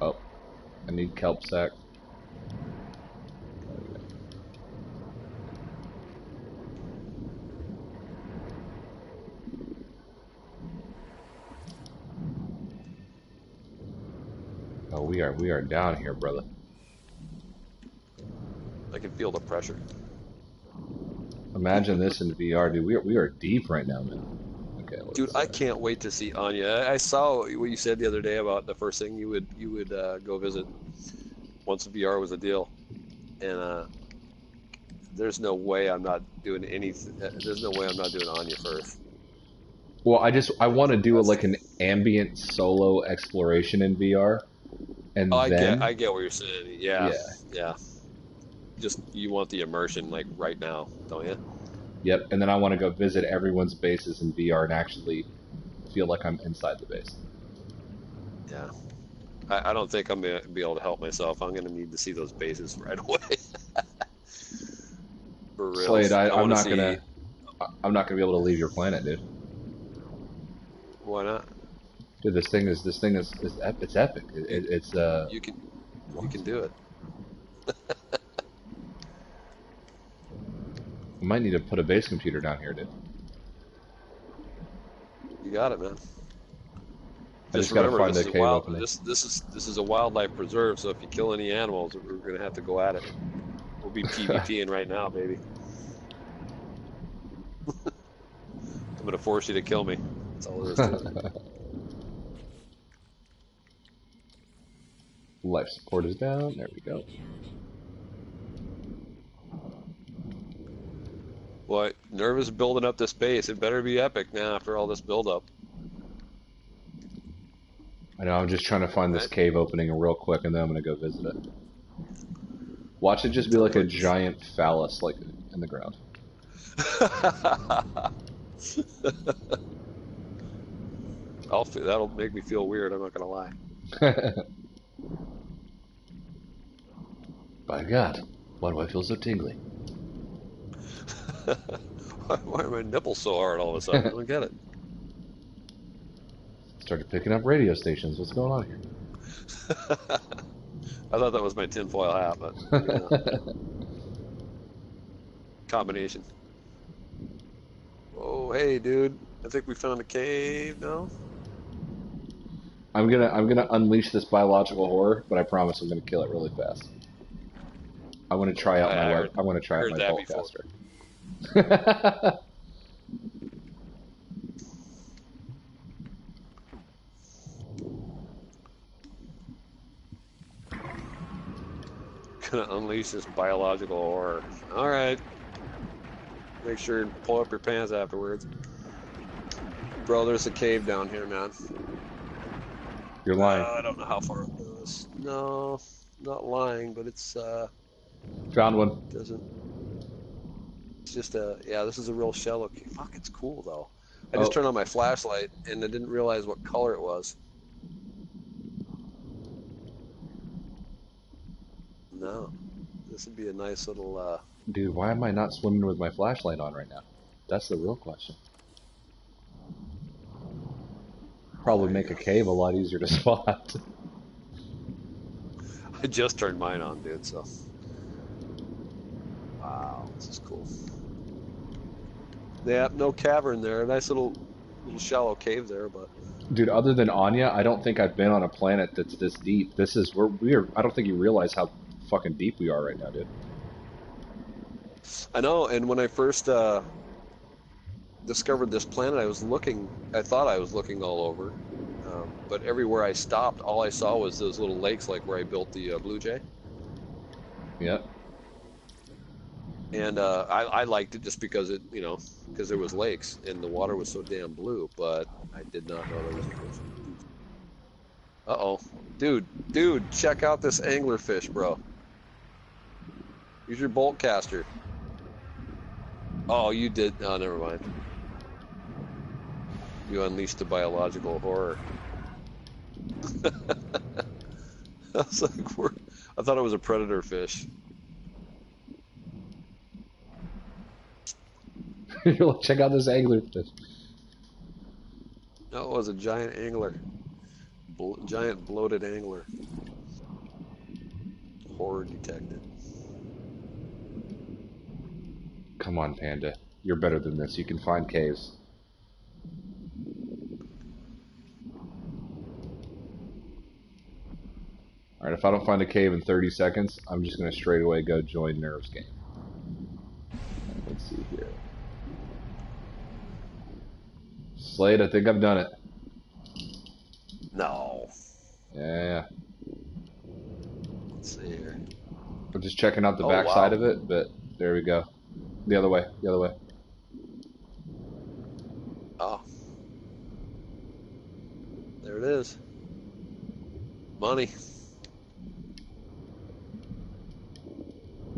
Oh, I need kelp sack. Oh, we are down here, brother. I can feel the pressure. Imagine this in VR, dude. We are deep right now, man. Okay, Dude, I can't wait to see Anya. I saw what you said the other day about the first thing you would go visit once VR was a deal, and there's no way I'm not doing anything. There's no way I'm not doing Anya first. Well, I want to do like an ambient solo exploration in VR, and Oh, then I get what you're saying. Yeah, yeah, yeah. Just you want the immersion like right now, don't you? yep, and then I want to go visit everyone's bases in VR and actually feel like I'm inside the base. Yeah. I don't think I'm gonna be able to help myself. I'm gonna need to see those bases right away. For real. Slade, I'm not gonna. I'm not gonna be able to leave your planet, dude. Why not? Dude, this thing is it's epic. It's You can do it. We might need to put a base computer down here, dude. You got it, man. I just gotta find the cave opening. This is a wildlife preserve, so if you kill any animals, we're gonna have to go at it. We'll be PvPing right now, baby. I'm gonna force you to kill me. That's all there is to it. Life support is down. There we go. What? Nervous building up this base. It better be epic now after all this buildup. I know. I'm just trying to find this cave opening real quick, and then I'm gonna go visit it. Watch it just be like a giant phallus, like in the ground. That'll make me feel weird. I'm not gonna lie. By God, why do I feel so tingly? Why are my nipples so hard all of a sudden? I don't get it. Started picking up radio stations. What's going on here? I thought that was my tinfoil hat, but combination. Oh, hey, dude! I think we found a cave now. I'm gonna unleash this biological horror, but I promise I'm gonna kill it really fast. I want to try out my web. I want to try out heard my that bolt before. caster. Gonna unleash this biological horror. All right. Make sure to pull up your pants afterwards. Bro, there's a cave down here, man. You're lying. I don't know how far it goes. No, not lying, but it's Found one. doesn't. It's just yeah. This is a real shallow cave. Fuck, it's cool though. I just turned on my flashlight and I didn't realize what color it was. No, this would be a nice little. Dude, why am I not swimming with my flashlight on right now? That's the real question. Probably make a cave a lot easier to spot. I just turned mine on, dude. So. Wow, this is cool. Yeah, no cavern there. Nice little shallow cave there, but. Dude, other than Anya, I don't think I've been on a planet that's this deep. This is where we are. I don't think you realize how fucking deep we are right now, dude. I know, and when I first discovered this planet, I thought I was looking all over, but everywhere I stopped, all I saw was those little lakes, like where I built the Blue Jay. Yep. And I liked it just because because there was lakes and the water was so damn blue, but I did not know there was an ocean. Uh-oh. Dude, check out this anglerfish, bro. Use your bolt caster. Oh, you did. Oh, never mind. You unleashed the biological horror. I was like, I thought it was a predator fish. Check out this anglerfish. No, it was a giant angler. Giant bloated angler. Horror detected. Come on, Panda. You're better than this. You can find caves. Alright, if I don't find a cave in 30 seconds, I'm just going to straight away go join Nerve's game. Let's see here. Slade, I think I've done it. No. Yeah. Let's see here. I'm just checking out the backside of it, but there we go. The other way. Oh. There it is. Money.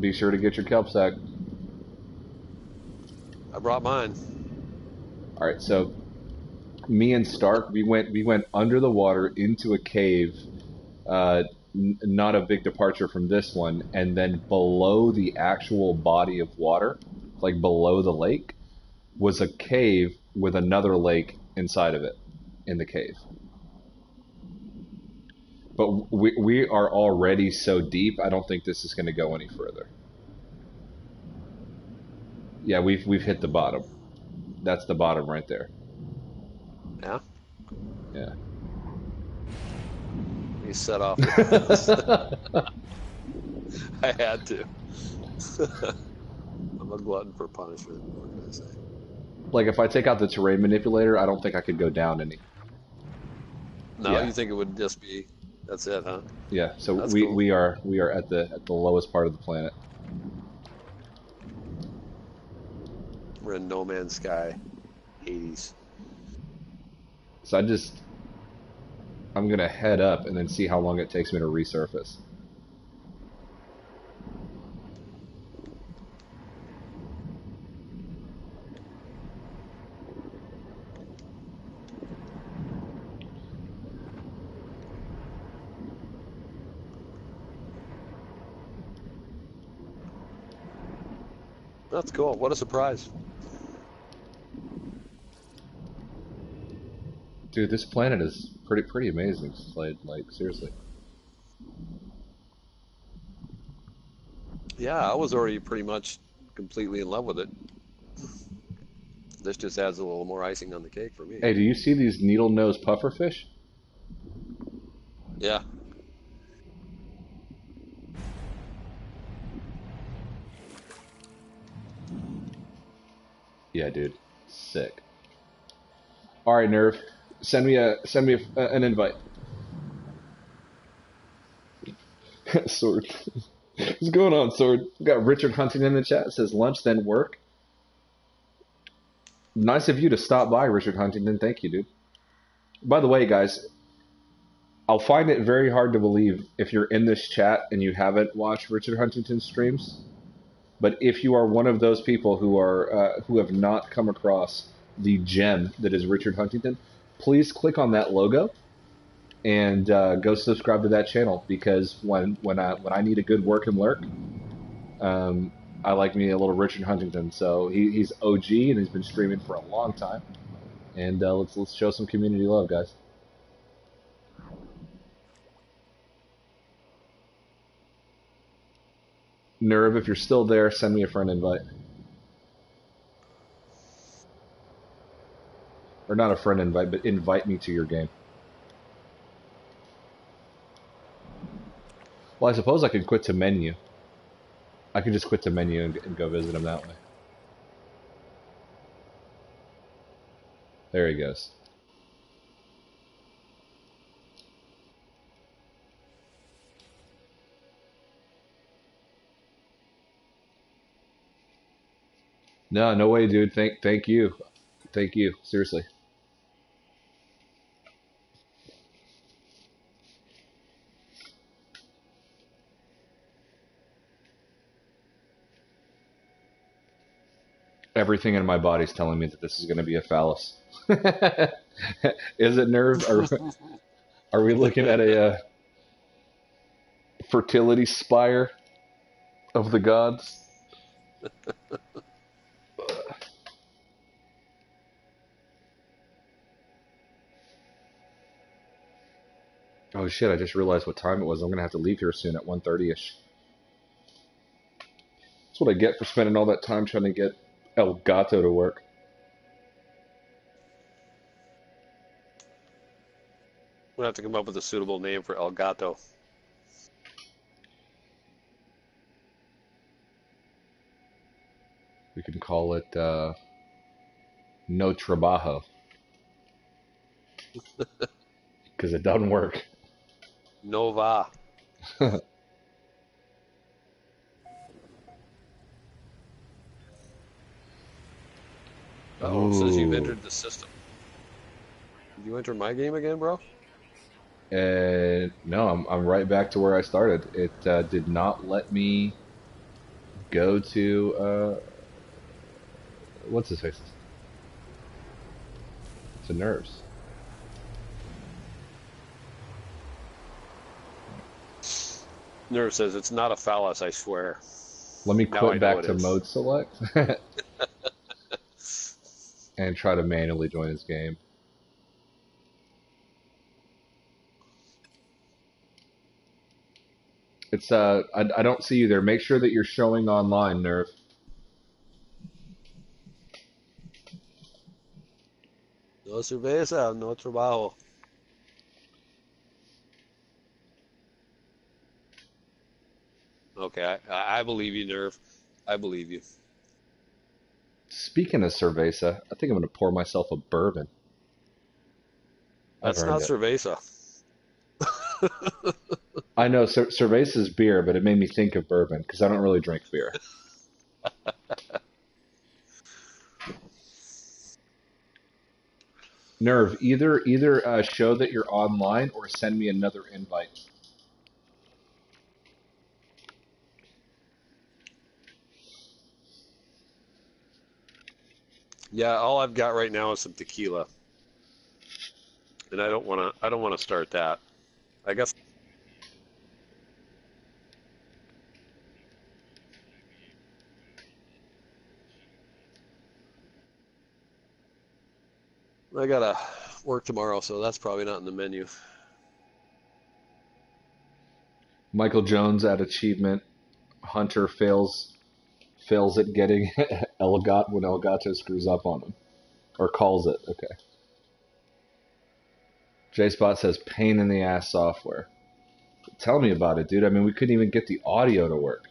Be sure to get your kelp sack. I brought mine. All right, so me and Stark, we went under the water into a cave, not a big departure from this one, and then below the actual body of water, like below the lake, was a cave with another lake inside of it, in the cave. But we are already so deep, I don't think this is going to go any further. Yeah, we've hit the bottom. That's the bottom right there. Yeah? Yeah. He set off. I had to. I'm a glutton for punishment. What can I say? Like, if I take out the terrain manipulator, I don't think I could go down any. No, Yeah. You think it would just be... That's it, huh? Yeah, so That's we cool. we are at the lowest part of the planet. We're in No Man's Sky, Hades. So I'm gonna head up and then see how long it takes me to resurface. That's cool. What a surprise. Dude, this planet is pretty amazing, Slade. Like, seriously. Yeah, I was already pretty much completely in love with it. This just adds a little more icing on the cake for me. Hey, do you see these needle-nosed pufferfish? Yeah. Yeah, dude. Sick. All right, Nerve. Send me an invite. Sword. What's going on, Sword? We got Richard Huntington in the chat. It says lunch, then work. Nice of you to stop by, Richard Huntington. Thank you, dude. By the way, guys, I'll find it very hard to believe if you're in this chat and you haven't watched Richard Huntington's streams. But if you are one of those people who have not come across the gem that is Richard Huntington, please click on that logo and go subscribe to that channel, because when I need a good work and lurk, I like me a little Richard Huntington. So he's OG and he's been streaming for a long time, and let's show some community love, guys. Nerve, if you're still there, send me a friend invite. Or not a friend invite, but invite me to your game. Well, I suppose I could quit to menu. I could just quit to menu and go visit him that way. There he goes. No way, dude. Thank you. Thank you. Seriously. Everything in my body's telling me that this is going to be a phallus. Is it, Nerve? Are we looking at a fertility spire of the gods? Oh shit, I just realized what time it was. I'm going to have to leave here soon at 1:30ish. That's what I get for spending all that time trying to get El Gato to work. We'll have to come up with a suitable name for El Gato. We can call it No Trabajo. Because it doesn't work. Nova. Oh, it says you've entered the system. Did you enter my game again, bro? No, I'm right back to where I started. It did not let me go to what's his face? To Nerves. Nerve says it's not a phallus, I swear. Let me quit back to mode select and try to manually join his game. It's I don't see you there. Make sure that you're showing online, Nerve. No cerveza, no trabajo. Okay, I believe you, Nerve. I believe you. Speaking of cerveza, I think I'm going to pour myself a bourbon. That's not cerveza. I know, cerveza is beer, but it made me think of bourbon because I don't really drink beer. Nerve, either show that you're online or send me another invite. Yeah, all I've got right now is some tequila, and I don't want to start that. I guess I gotta work tomorrow, so that's probably not in the menu. Michael Jones at achievement. Hunter fails at getting Elgato when Elgato screws up on him. Or calls it, okay. J-Spot says pain in the ass software. Tell me about it, dude. I mean, we couldn't even get the audio to work.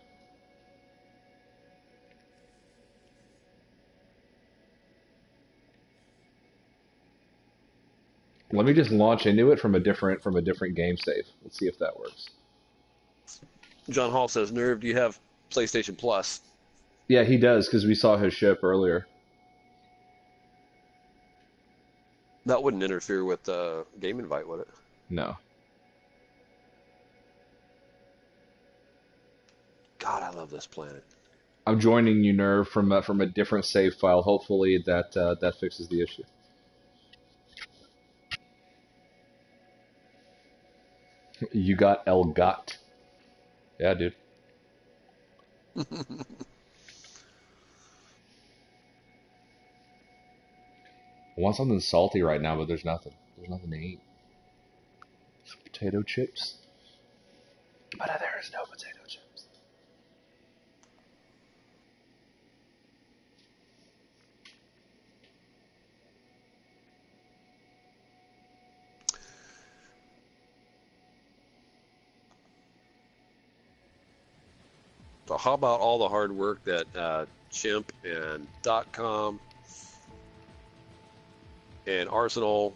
Let me just launch into it from a different game save. Let's see if that works. John Hall says, "Nerve, do you have PlayStation Plus?" Yeah, he does because we saw his ship earlier. That wouldn't interfere with game invite, would it? No. God, I love this planet. I'm joining you, Nerve, from a different save file. Hopefully that fixes the issue. You got Elgot. Yeah, dude. I want something salty right now, but there's nothing. There's nothing to eat. Some potato chips. But there is no potato chips. So how about all the hard work that Chimp and .com and Arsenal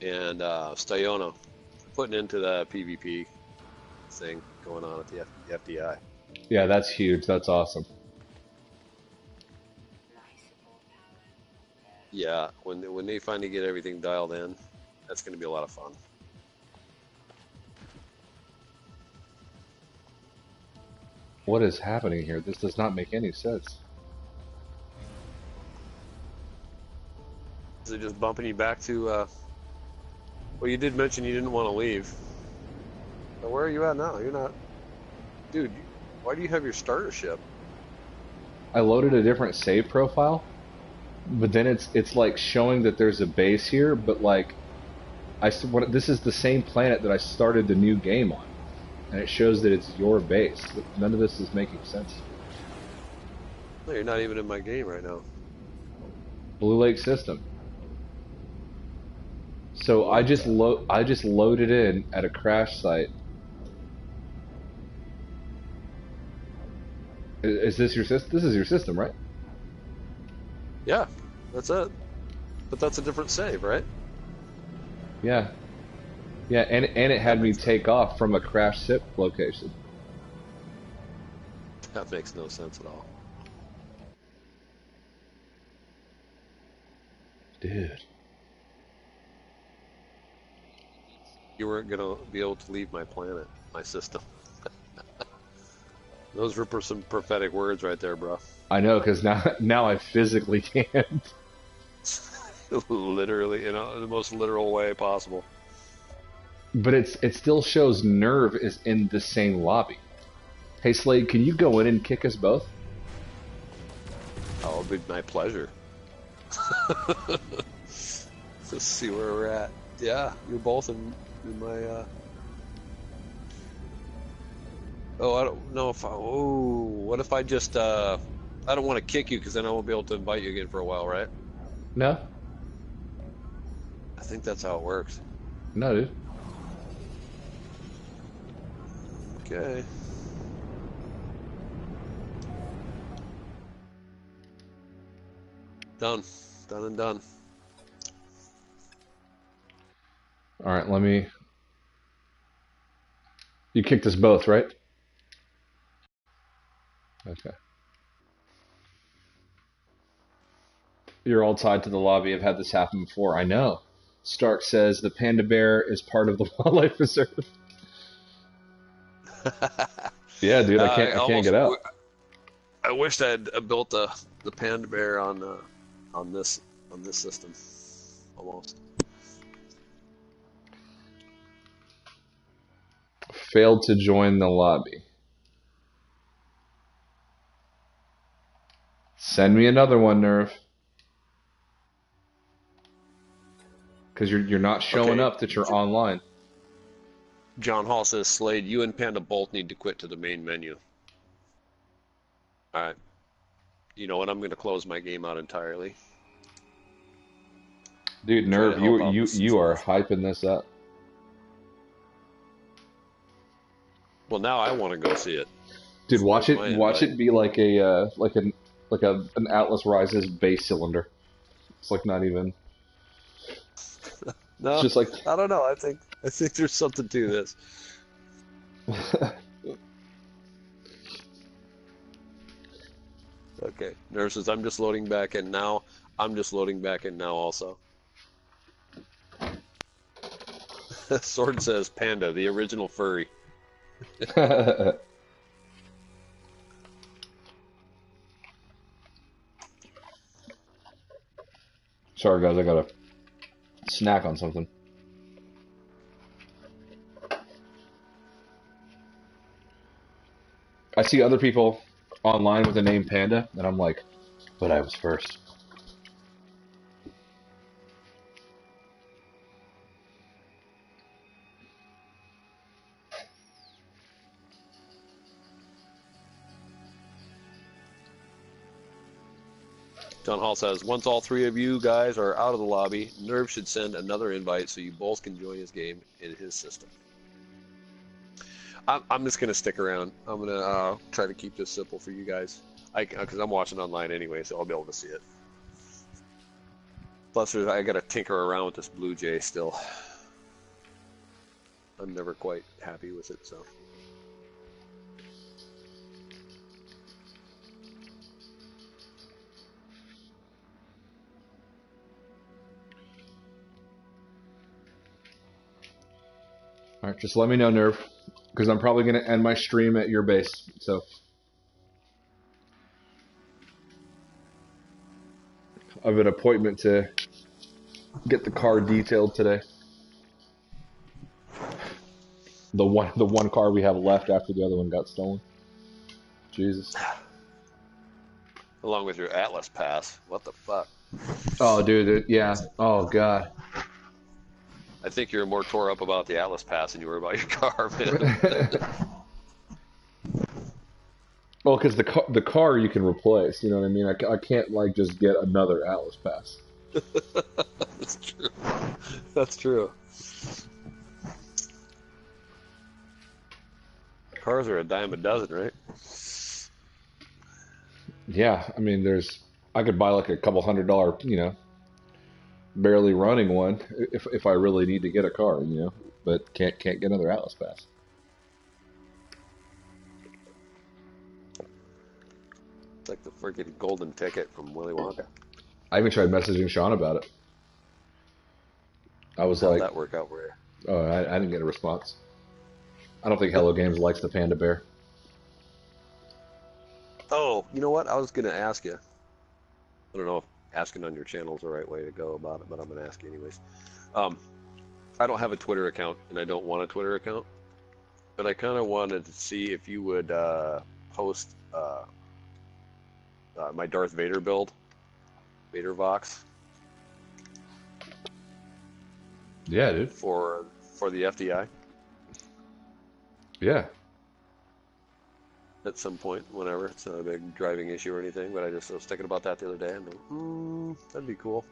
and Stayona putting into the PvP thing going on at the FDI? Yeah, that's huge. That's awesome. Yeah, when they finally get everything dialed in, that's going to be a lot of fun. What is happening here? This does not make any sense. Is it just bumping you back to, well, you did mention you didn't want to leave. But where are you at now? You're not, dude, why do you have your starter ship? I loaded a different save profile, but then it's like showing that there's a base here, but like, this is the same planet that I started the new game on. And it shows that it's your base. None of this is making sense. No, you're not even in my game right now. Blue Lake system. So I just loaded in at a crash site. Is this your system? This is your system, right? Yeah, that's it. But that's a different save, right? Yeah. Yeah, and it had me take off from a crash ship location. That makes no sense at all. Dude. You weren't going to be able to leave my planet, my system. Those were some prophetic words right there, bro. I know, because now I physically can't. Literally, in the most literal way possible. But it still shows Nerve is in the same lobby. Hey Slade, can you go in and kick us both? Oh, it'll be my pleasure. Let's see where we're at. Yeah, you're both in my. Oh, I don't know if I. Oh, what if I just? I don't want to kick you because then I won't be able to invite you again for a while, right? No. I think that's how it works. No, dude. Okay. Done. Done and done. Alright, let me... You kicked us both, right? Okay. You're all tied to the lobby. I've had this happen before. I know. Stark says the panda bear is part of the wildlife reserve. Yeah, dude, I can't get out. I wished I'd built the panda bear on this system. Almost. Failed to join the lobby. Send me another one, Nerve. Because you're not showing up that you're online. John Hall says, Slade, you and Panda both need to quit to the main menu. Alright. You know what? I'm going to close my game out entirely. Dude, Nerve, you are hyping this up. Well, now I want to go see it. Dude, watch it be like an Atlas Rises base cylinder. It's like not even. It's No, just like I don't know. I think there's something to this. Okay, nurses. I'm just loading back in now. I'm just loading back in now also. Sword says Panda, the original furry. Sorry guys, I gotta snack on something. I see other people online with the name Panda, and I'm like, but I was first. John Hall says, once all three of you guys are out of the lobby, Nerve should send another invite so you both can join his game in his system. I'm just going to stick around. I'm going to try to keep this simple for you guys. Because I'm watching online anyway, so I'll be able to see it. Plus, I got to tinker around with this Blue Jay still. I'm never quite happy with it, so. All right, just let me know, Nerve, because I'm probably going to end my stream at your base. So I have an appointment to get the car detailed today. The one car we have left after the other one got stolen. Jesus. Along with your Atlas pass. What the fuck? Oh, dude, yeah. Oh, God. I think you're more tore up about the Atlas pass than you were about your car, man. Well, because the car you can replace, you know what I mean? I can't, like, just get another Atlas pass. That's true. That's true. Cars are a dime a dozen, right? Yeah, I mean, I could buy, like, a couple $100, you know, barely running one if I really need to get a car, you know, but can't get another Atlas pass. It's like the freaking golden ticket from Willy Wonka. I even tried messaging Sean about it. I was How'd like, that work out for you? oh, I didn't get a response. I don't think Hello Games likes the panda bear. Oh, you know what? I was going to ask you. I don't know if asking on your channel is the right way to go about it, but I'm going to ask you anyways. I don't have a Twitter account, and I don't want a Twitter account, but I kind of wanted to see if you would post my Darth Vader build, Vader Vox. Yeah, dude. For the FDI. Yeah. At some point, whenever. It's not a big driving issue or anything, but I just was thinking about that the other day, and that'd be cool.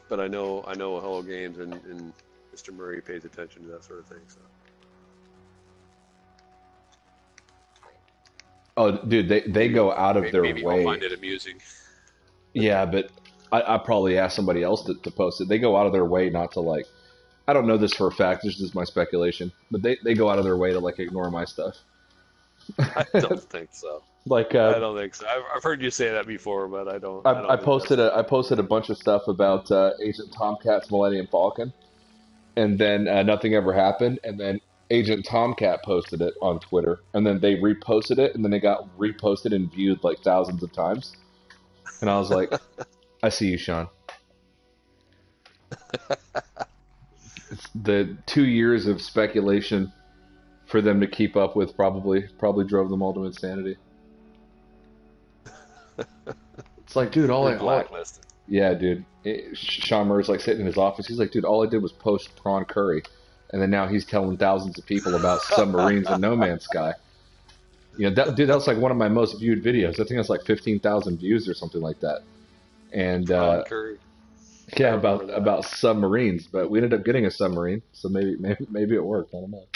But I know Hello Games and Mr. Murray pays attention to that sort of thing. So. Oh, dude, they go out of their maybe way. I'll find it amusing. Yeah, but I probably asked somebody else to post it. They go out of their way not to, like, I don't know this for a fact, this is just my speculation, but they go out of their way to, like, ignore my stuff. I don't think so. Like, I don't think so. I've heard you say that before, but I don't. I posted a bunch of stuff about Agent Tomcat's Millennium Falcon, and then nothing ever happened, and then Agent Tomcat posted it on Twitter, and then they reposted it, and then it got reposted and viewed like thousands of times, and I was like, I see you, Sean. It's the 2 years of speculation for them to keep up with probably drove them all to insanity. It's like, dude, blacklisted. Yeah, dude. Sean Murray's like sitting in his office. He's like, dude, all I did was post prawn curry, and then now he's telling thousands of people about submarines in No Man's Sky. You know, that was like one of my most viewed videos. I think that's like 15,000 views or something like that. And prawn curry. Yeah, about submarines, but we ended up getting a submarine, so maybe it worked. I don't know.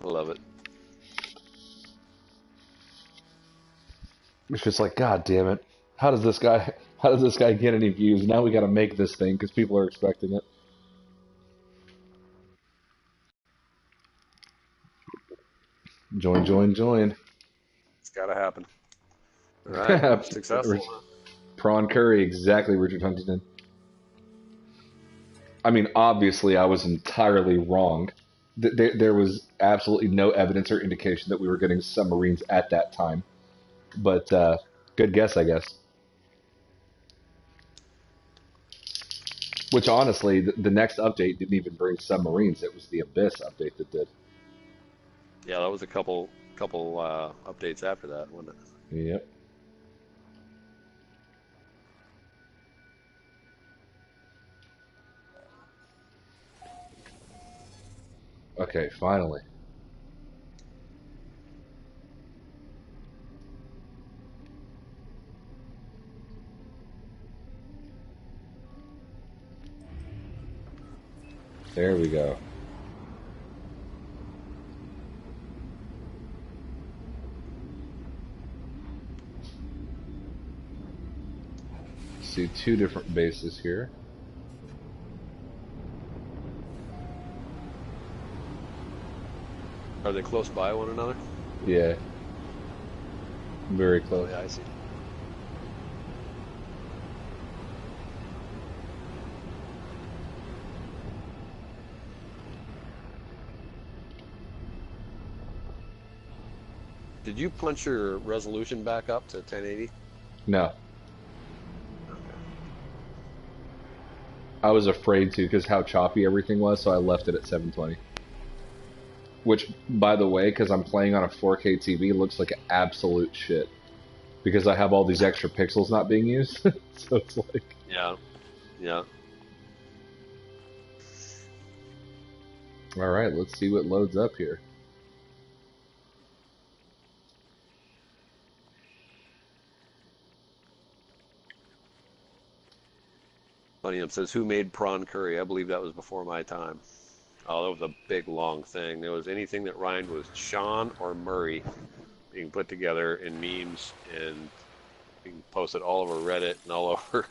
I love it. It's just like, God damn it! How does this guy get any views? Now we got to make this thing because people are expecting it. Join, join, join. It's got to happen. All right, successful. Huh? Prawn curry, exactly, Richard Huntington. I mean, obviously, I was entirely wrong. There was absolutely no evidence or indication that we were getting submarines at that time. But good guess, I guess. Which, honestly, the next update didn't even bring submarines. It was the Abyss update that did. Yeah, that was a couple updates after that, wasn't it? Yep. Okay, finally. There we go. See two different bases here. Are they close by one another? Yeah. Very close. Oh, yeah, I see. Did you punch your resolution back up to 1080? No. I was afraid to because how choppy everything was, so I left it at 720. Which, by the way, because I'm playing on a 4K TV, looks like absolute shit. Because I have all these extra pixels not being used. So it's like... Yeah. Yeah. Alright, let's see what loads up here. Funny, says, who made prawn curry? I believe that was before my time. Oh, that was a big, long thing. There was anything that rhymed with Sean or Murray being put together in memes and being posted all over Reddit and all over.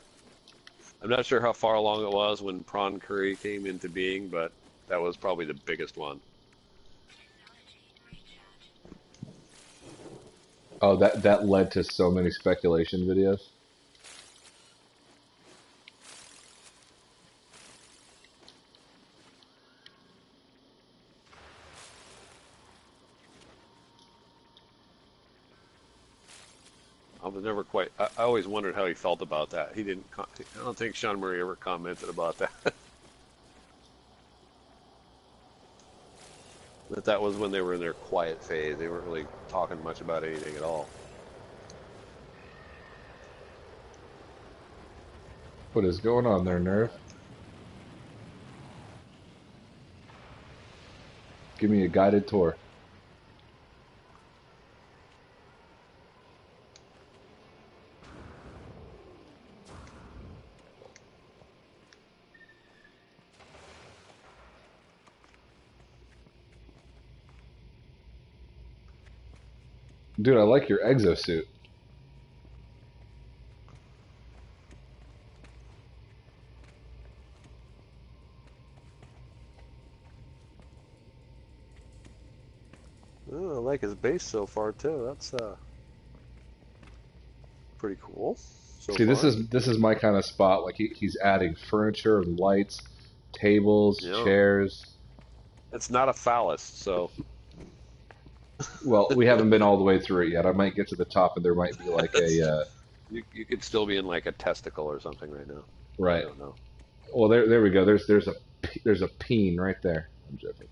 I'm not sure how far along it was when prawn curry came into being, but that was probably the biggest one. Oh, that led to so many speculation videos. I was never quite. I always wondered how he felt about that. He didn't. I don't think Sean Murray ever commented about that. That was when they were in their quiet phase. They weren't really talking much about anything at all. What is going on there, Nerf? Give me a guided tour. Dude, I like your exosuit. Oh, I like his base so far too. That's pretty cool. So See, far. this is my kind of spot. Like he's adding furniture and lights, tables, chairs. It's not a phallus, so. Well, we haven't been all the way through it yet. I might get to the top, and there might be like a. You could still be in like a testicle or something right now. Right. I don't know. Well, there we go. There's a peen right there. I'm joking.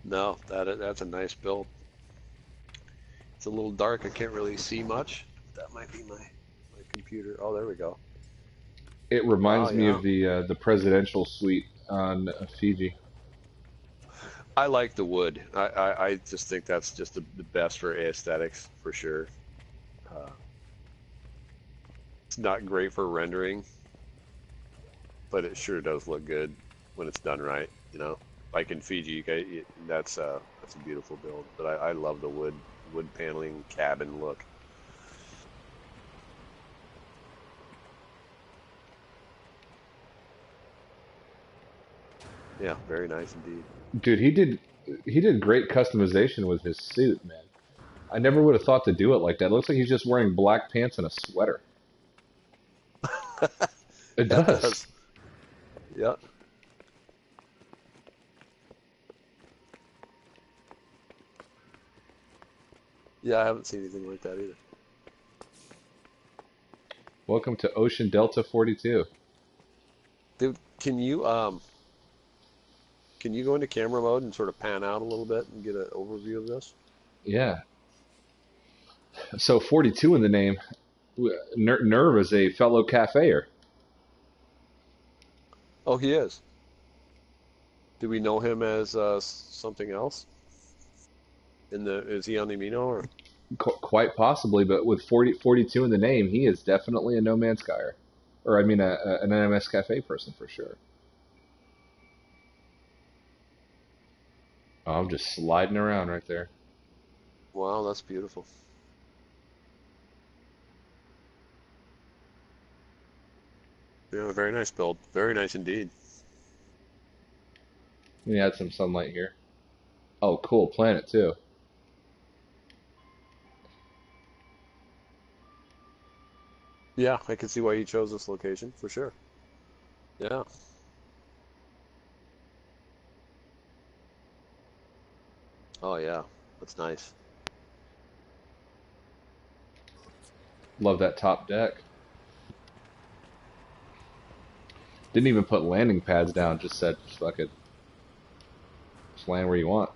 No, that's a nice build. It's a little dark. I can't really see much. That might be my computer. Oh, there we go. It reminds me of the presidential suite on Fiji. I like the wood. I just think that's just the best for aesthetics for sure. It's not great for rendering, but it sure does look good when it's done right. You know, like in Fiji, that's a beautiful build. But I love the wood paneling cabin look. Yeah, very nice indeed. Dude, he did great customization with his suit, man. I never would have thought to do it like that. It looks like he's just wearing black pants and a sweater. It That does. does. Yeah. Yeah, I haven't seen anything like that either. Welcome to Ocean Delta 42. Dude, can you go into camera mode and sort of pan out a little bit and get an overview of this? Yeah. So 42 in the name. Nerve is a fellow cafeer. Oh, he is. Do we know him as something else? Is he on the amino or? Quite possibly, but with 42 in the name, he is definitely a No Man's Skyer. Or, I mean, an NMS Cafe person for sure. Oh, I'm just sliding around right there. Wow, that's beautiful. Yeah, very nice build. Very nice indeed. Let me add some sunlight here. Oh, cool planet too. Yeah, I can see why you chose this location for sure. Yeah. Oh yeah, that's nice. Love that top deck. Didn't even put landing pads down, just said, fuck it. Just land where you want.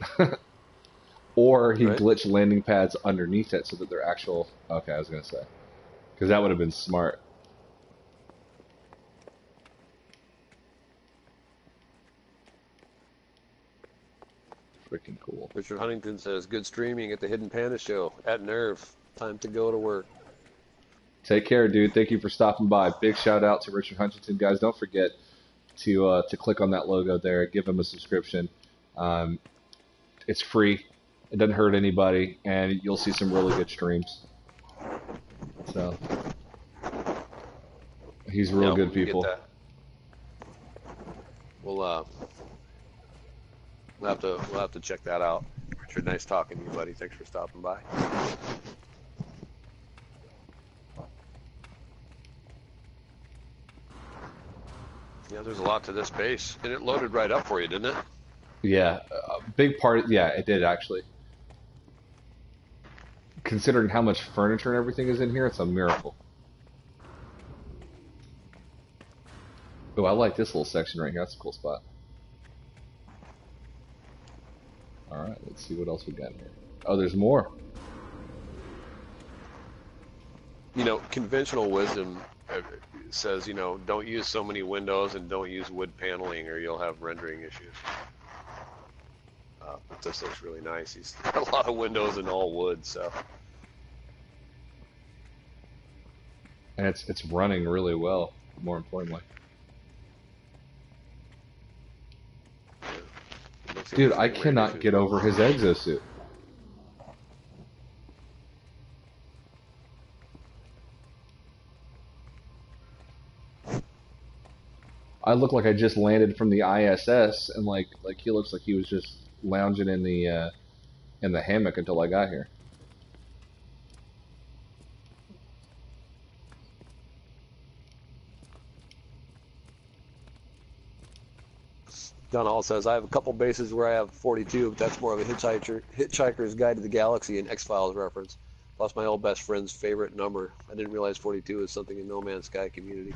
Or he Right? glitched landing pads underneath it so that they're actual. Okay, I was going to say. Because that would have been smart. Freaking cool. Richard Huntington says, good streaming at the Hidden Panda Show at Nerve. Time to go to work. Take care, dude. Thank you for stopping by. Big shout out to Richard Huntington. Guys, don't forget to click on that logo there. Give him a subscription. It's free. It doesn't hurt anybody. And you'll see some really good streams. So, he's real good people. We'll have to check that out. Richard, nice talking to you, buddy. Thanks for stopping by. Yeah, there's a lot to this base, and it loaded right up for you, didn't it? Yeah, big part. Yeah, it did actually. Considering how much furniture and everything is in here, it's a miracle. Oh, I like this little section right here. That's a cool spot. Alright, let's see what else we got here. Oh, there's more. You know, conventional wisdom says, you know, don't use so many windows and don't use wood paneling or you'll have rendering issues. But this looks really nice. He's got a lot of windows and all wood, so. And it's running really well, more importantly. Dude, I cannot get over his exosuit. I look like I just landed from the ISS, and like he looks like he was just lounging in the hammock until I got here. John Hall says, I have a couple bases where I have 42, but that's more of a Hitchhiker's Guide to the Galaxy and X-Files reference. Plus my old best friend's favorite number. I didn't realize 42 is something in No Man's Sky community.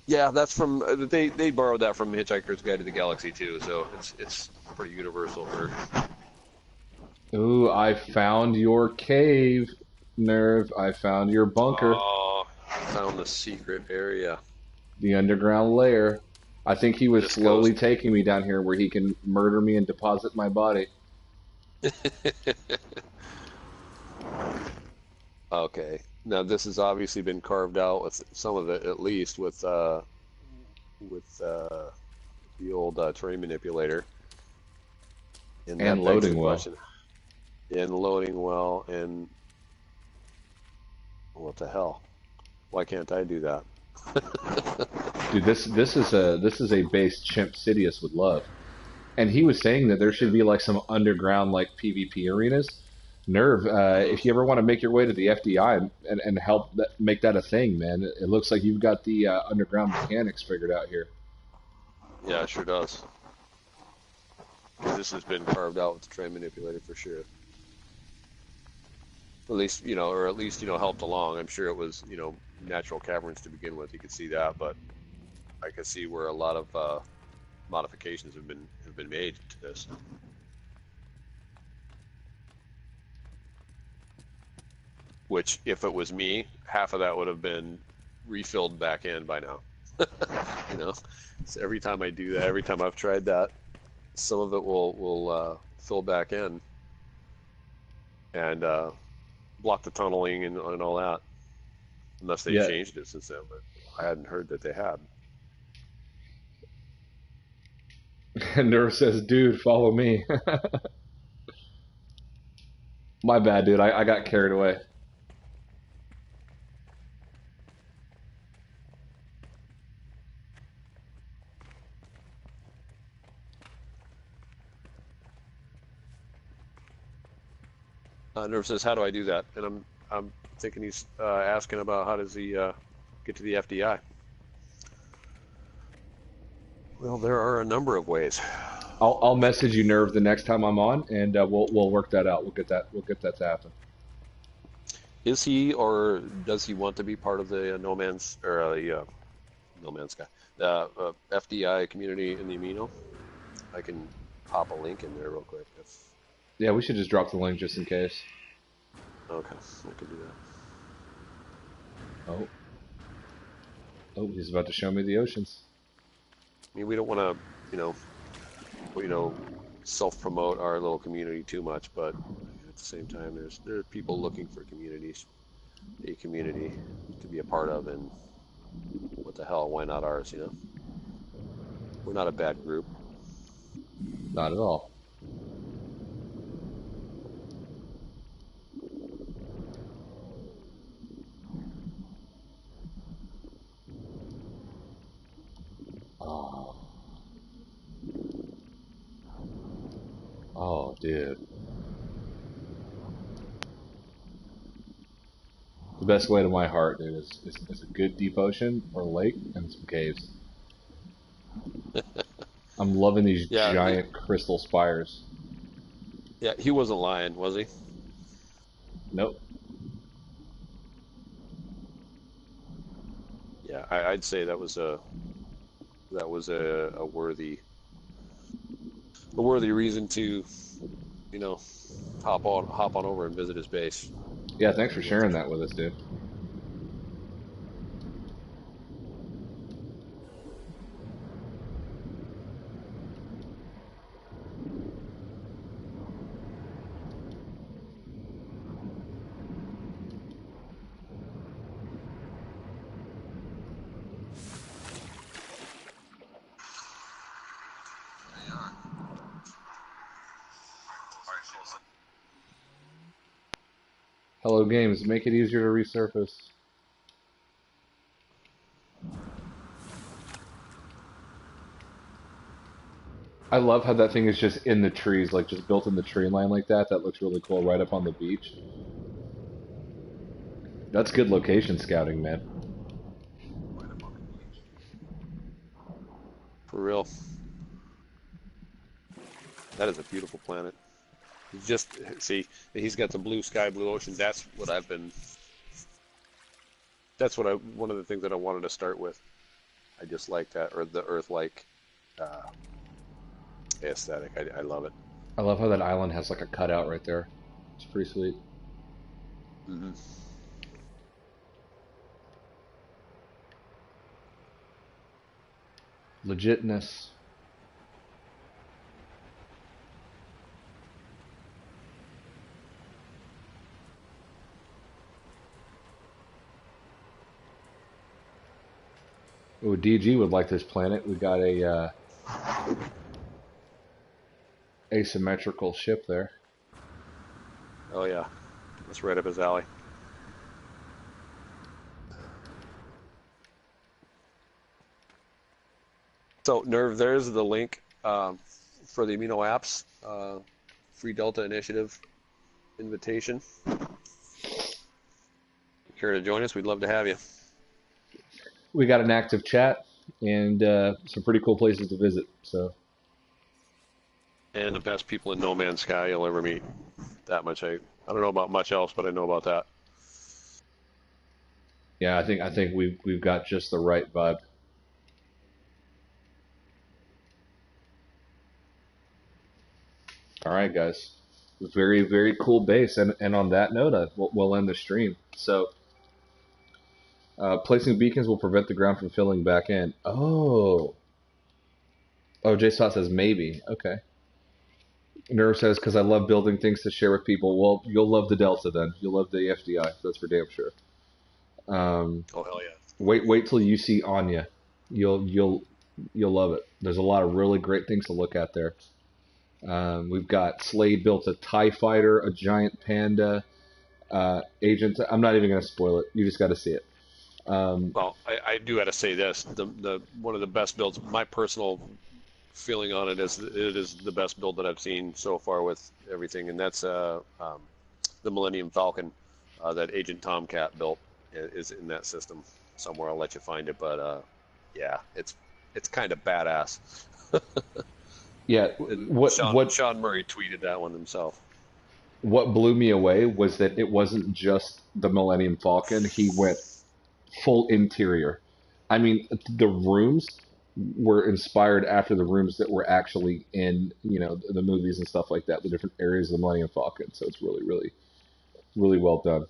Yeah, that's from, they borrowed that from Hitchhiker's Guide to the Galaxy too, so it's pretty universal for... Ooh, I found your cave, Nerve. I found your bunker. Oh, I found the secret area. The underground lair. I think he was slowly taking me down here where he can murder me and deposit my body. Okay. Now this has obviously been carved out with some of it, at least with the old terrain manipulator, and And that begs the loading well. question: in loading well, and what the hell? Why can't I do that? Dude, this is a base Chimp Sidious would love. And he was saying that there should be like some underground like PvP arenas. Nerve, Hmm. if you ever want to make your way to the FDI and help make that a thing, man, it looks like you've got the underground mechanics figured out here. Yeah, it sure does. Because this has been carved out with the terrain manipulator for sure. At least, or at least, helped along. I'm sure it was, natural caverns to begin with. You could see that, but I could see where a lot of modifications have been made to this. Which, if it was me, half of that would have been refilled back in by now. You know, so every time I do that, every time I've tried that, some of it will fill back in and block the tunneling and all that, unless they Yeah, changed it since then. But I hadn't heard that they had. and Nerve says, "Dude, follow me." My bad, dude. I got carried away. Nerve says, "How do I do that?" And I'm thinking he's asking about how does he get to the FDI. Well, there are a number of ways. I'll message you, Nerve, the next time I'm on, and we'll work that out. We'll get that to happen. Is he or does he want to be part of the No Man's or No Man's Sky, the FDI community in the Amino? I can pop a link in there real quick. Yeah, we should just drop the link just in case. Okay, I can do that. Oh, oh, he's about to show me the oceans. I mean, we don't want to, you know, you know, self-promote our little community too much, but at the same time, there are people looking for communities, a community to be a part of, and what the hell, why not ours? We're not a bad group. Not at all. Oh, oh, dude. The best way to my heart, dude, is a good deep ocean or lake and some caves. I'm loving these Yeah, giant crystal spires. yeah, he wasn't lying, was he? Nope. Yeah, I'd say that was a worthy reason to, you know, hop on over and visit his base. Yeah, thanks for That's for sharing that sure. with us, dude. Hello, games. Make it easier to resurface. I love how that thing is just in the trees, like just built in the tree line like that. That looks really cool right up on the beach. That's good location scouting, man. For real, that is a beautiful planet. Just see, he's got the blue sky, blue ocean. One of the things that I wanted to start with. I just like that, or the Earth-like uh, aesthetic. I love it. I love how that island has like a cutout right there. It's pretty sweet. Hmm. Legitness. Oh, DG would like this planet. We got a asymmetrical ship there. Oh yeah, that's right up his alley. So Nerve, there's the link for the amino apps free Delta Initiative invitation. Care to join us? We'd love to have you. We got an active chat and some pretty cool places to visit. So, and the best people in No Man's Sky you'll ever meet. That much I don't know about much else, but I know about that. Yeah, I think we've got just the right vibe. All right, guys. Very, very cool base. And on that note, we'll end the stream. So, placing beacons will prevent the ground from filling back in. Oh. Oh, JSOT says maybe. Okay. Nerve says, because I love building things to share with people. Well, you'll love the Delta then. You'll love the FDI. That's for damn sure. Oh, hell yeah. Wait till you see Anya. You'll love it. There's a lot of really great things to look at there. We've got Slade built a TIE fighter, a giant panda, agent. I'm not even going to spoil it. You just got to see it. Well, I do got to say this: the one of the best builds. My personal feeling on it is the best build that I've seen so far with everything, and that's the Millennium Falcon that Agent Tomcat built is in that system somewhere. I'll let you find it, but yeah, it's kind of badass. Yeah, Sean Murray tweeted that one himself. What blew me away was that it wasn't just the Millennium Falcon. He went full interior. I mean, the rooms were inspired after the rooms that were actually in, the movies and stuff like that, the different areas of the Millennium Falcon. So it's really, really, really well done.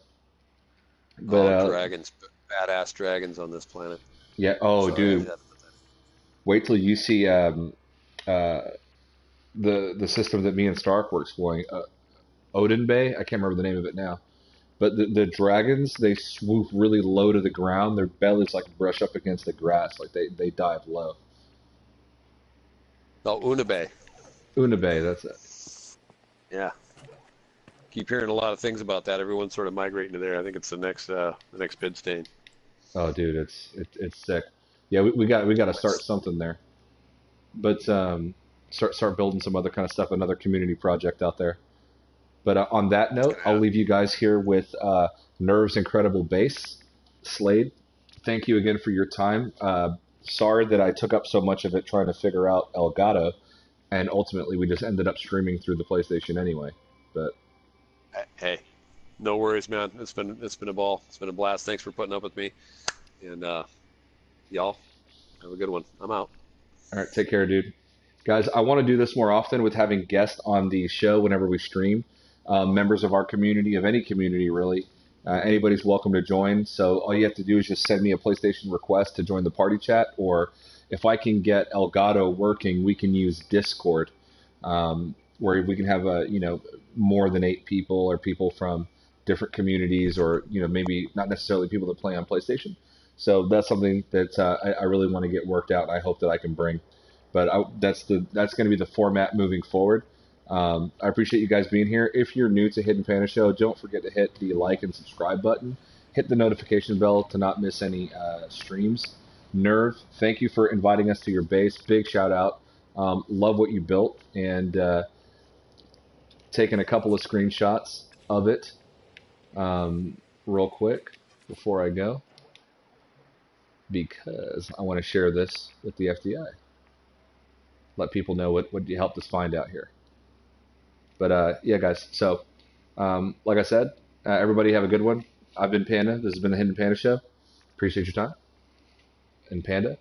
But dragons, badass dragons on this planet. Yeah. Oh, sorry, dude. Wait till you see the system that me and Stark were exploring. Odin Bay. I can't remember the name of it now. But the dragons, they swoop really low to the ground. Their bellies like brush up against the grass, like they dive low. Oh, Unabay. Unabay, that's it. Yeah. Keep hearing a lot of things about that. Everyone's sort of migrating to there. I think it's the next bid stain. Oh, dude, it's sick. Yeah, we got to start something there. But start building some other kind of stuff, another community project out there. But on that note, I'll leave you guys here with Nerve's incredible base. Slade, thank you again for your time. Sorry that I took up so much of it trying to figure out Elgato, and ultimately we just ended up streaming through the PlayStation anyway. But hey, no worries, man. It's been a ball. It's been a blast. Thanks for putting up with me, and y'all have a good one. I'm out. All right, take care, dude. Guys, I want to do this more often with having guests on the show whenever we stream. Members of our community, of any community really, anybody's welcome to join. So all you have to do is just send me a PlayStation request to join the party chat, or if I can get Elgato working, we can use Discord, where we can have more than 8 people or people from different communities, or maybe not necessarily people that play on PlayStation. So that's something that I really want to get worked out, and I hope that I can bring. But that's going to be the format moving forward. I appreciate you guys being here. If you're new to Hidden Panda Show, don't forget to hit the like and subscribe button. Hit the notification bell to not miss any streams. Nerve, thank you for inviting us to your base. Big shout out. Love what you built, and taking a couple of screenshots of it real quick before I go, because I want to share this with the FDI. Let people know what you helped us find out here. But yeah, guys, so like I said, everybody have a good one. I've been Panda. This has been the Hidden Panda Show. Appreciate your time. And Panda,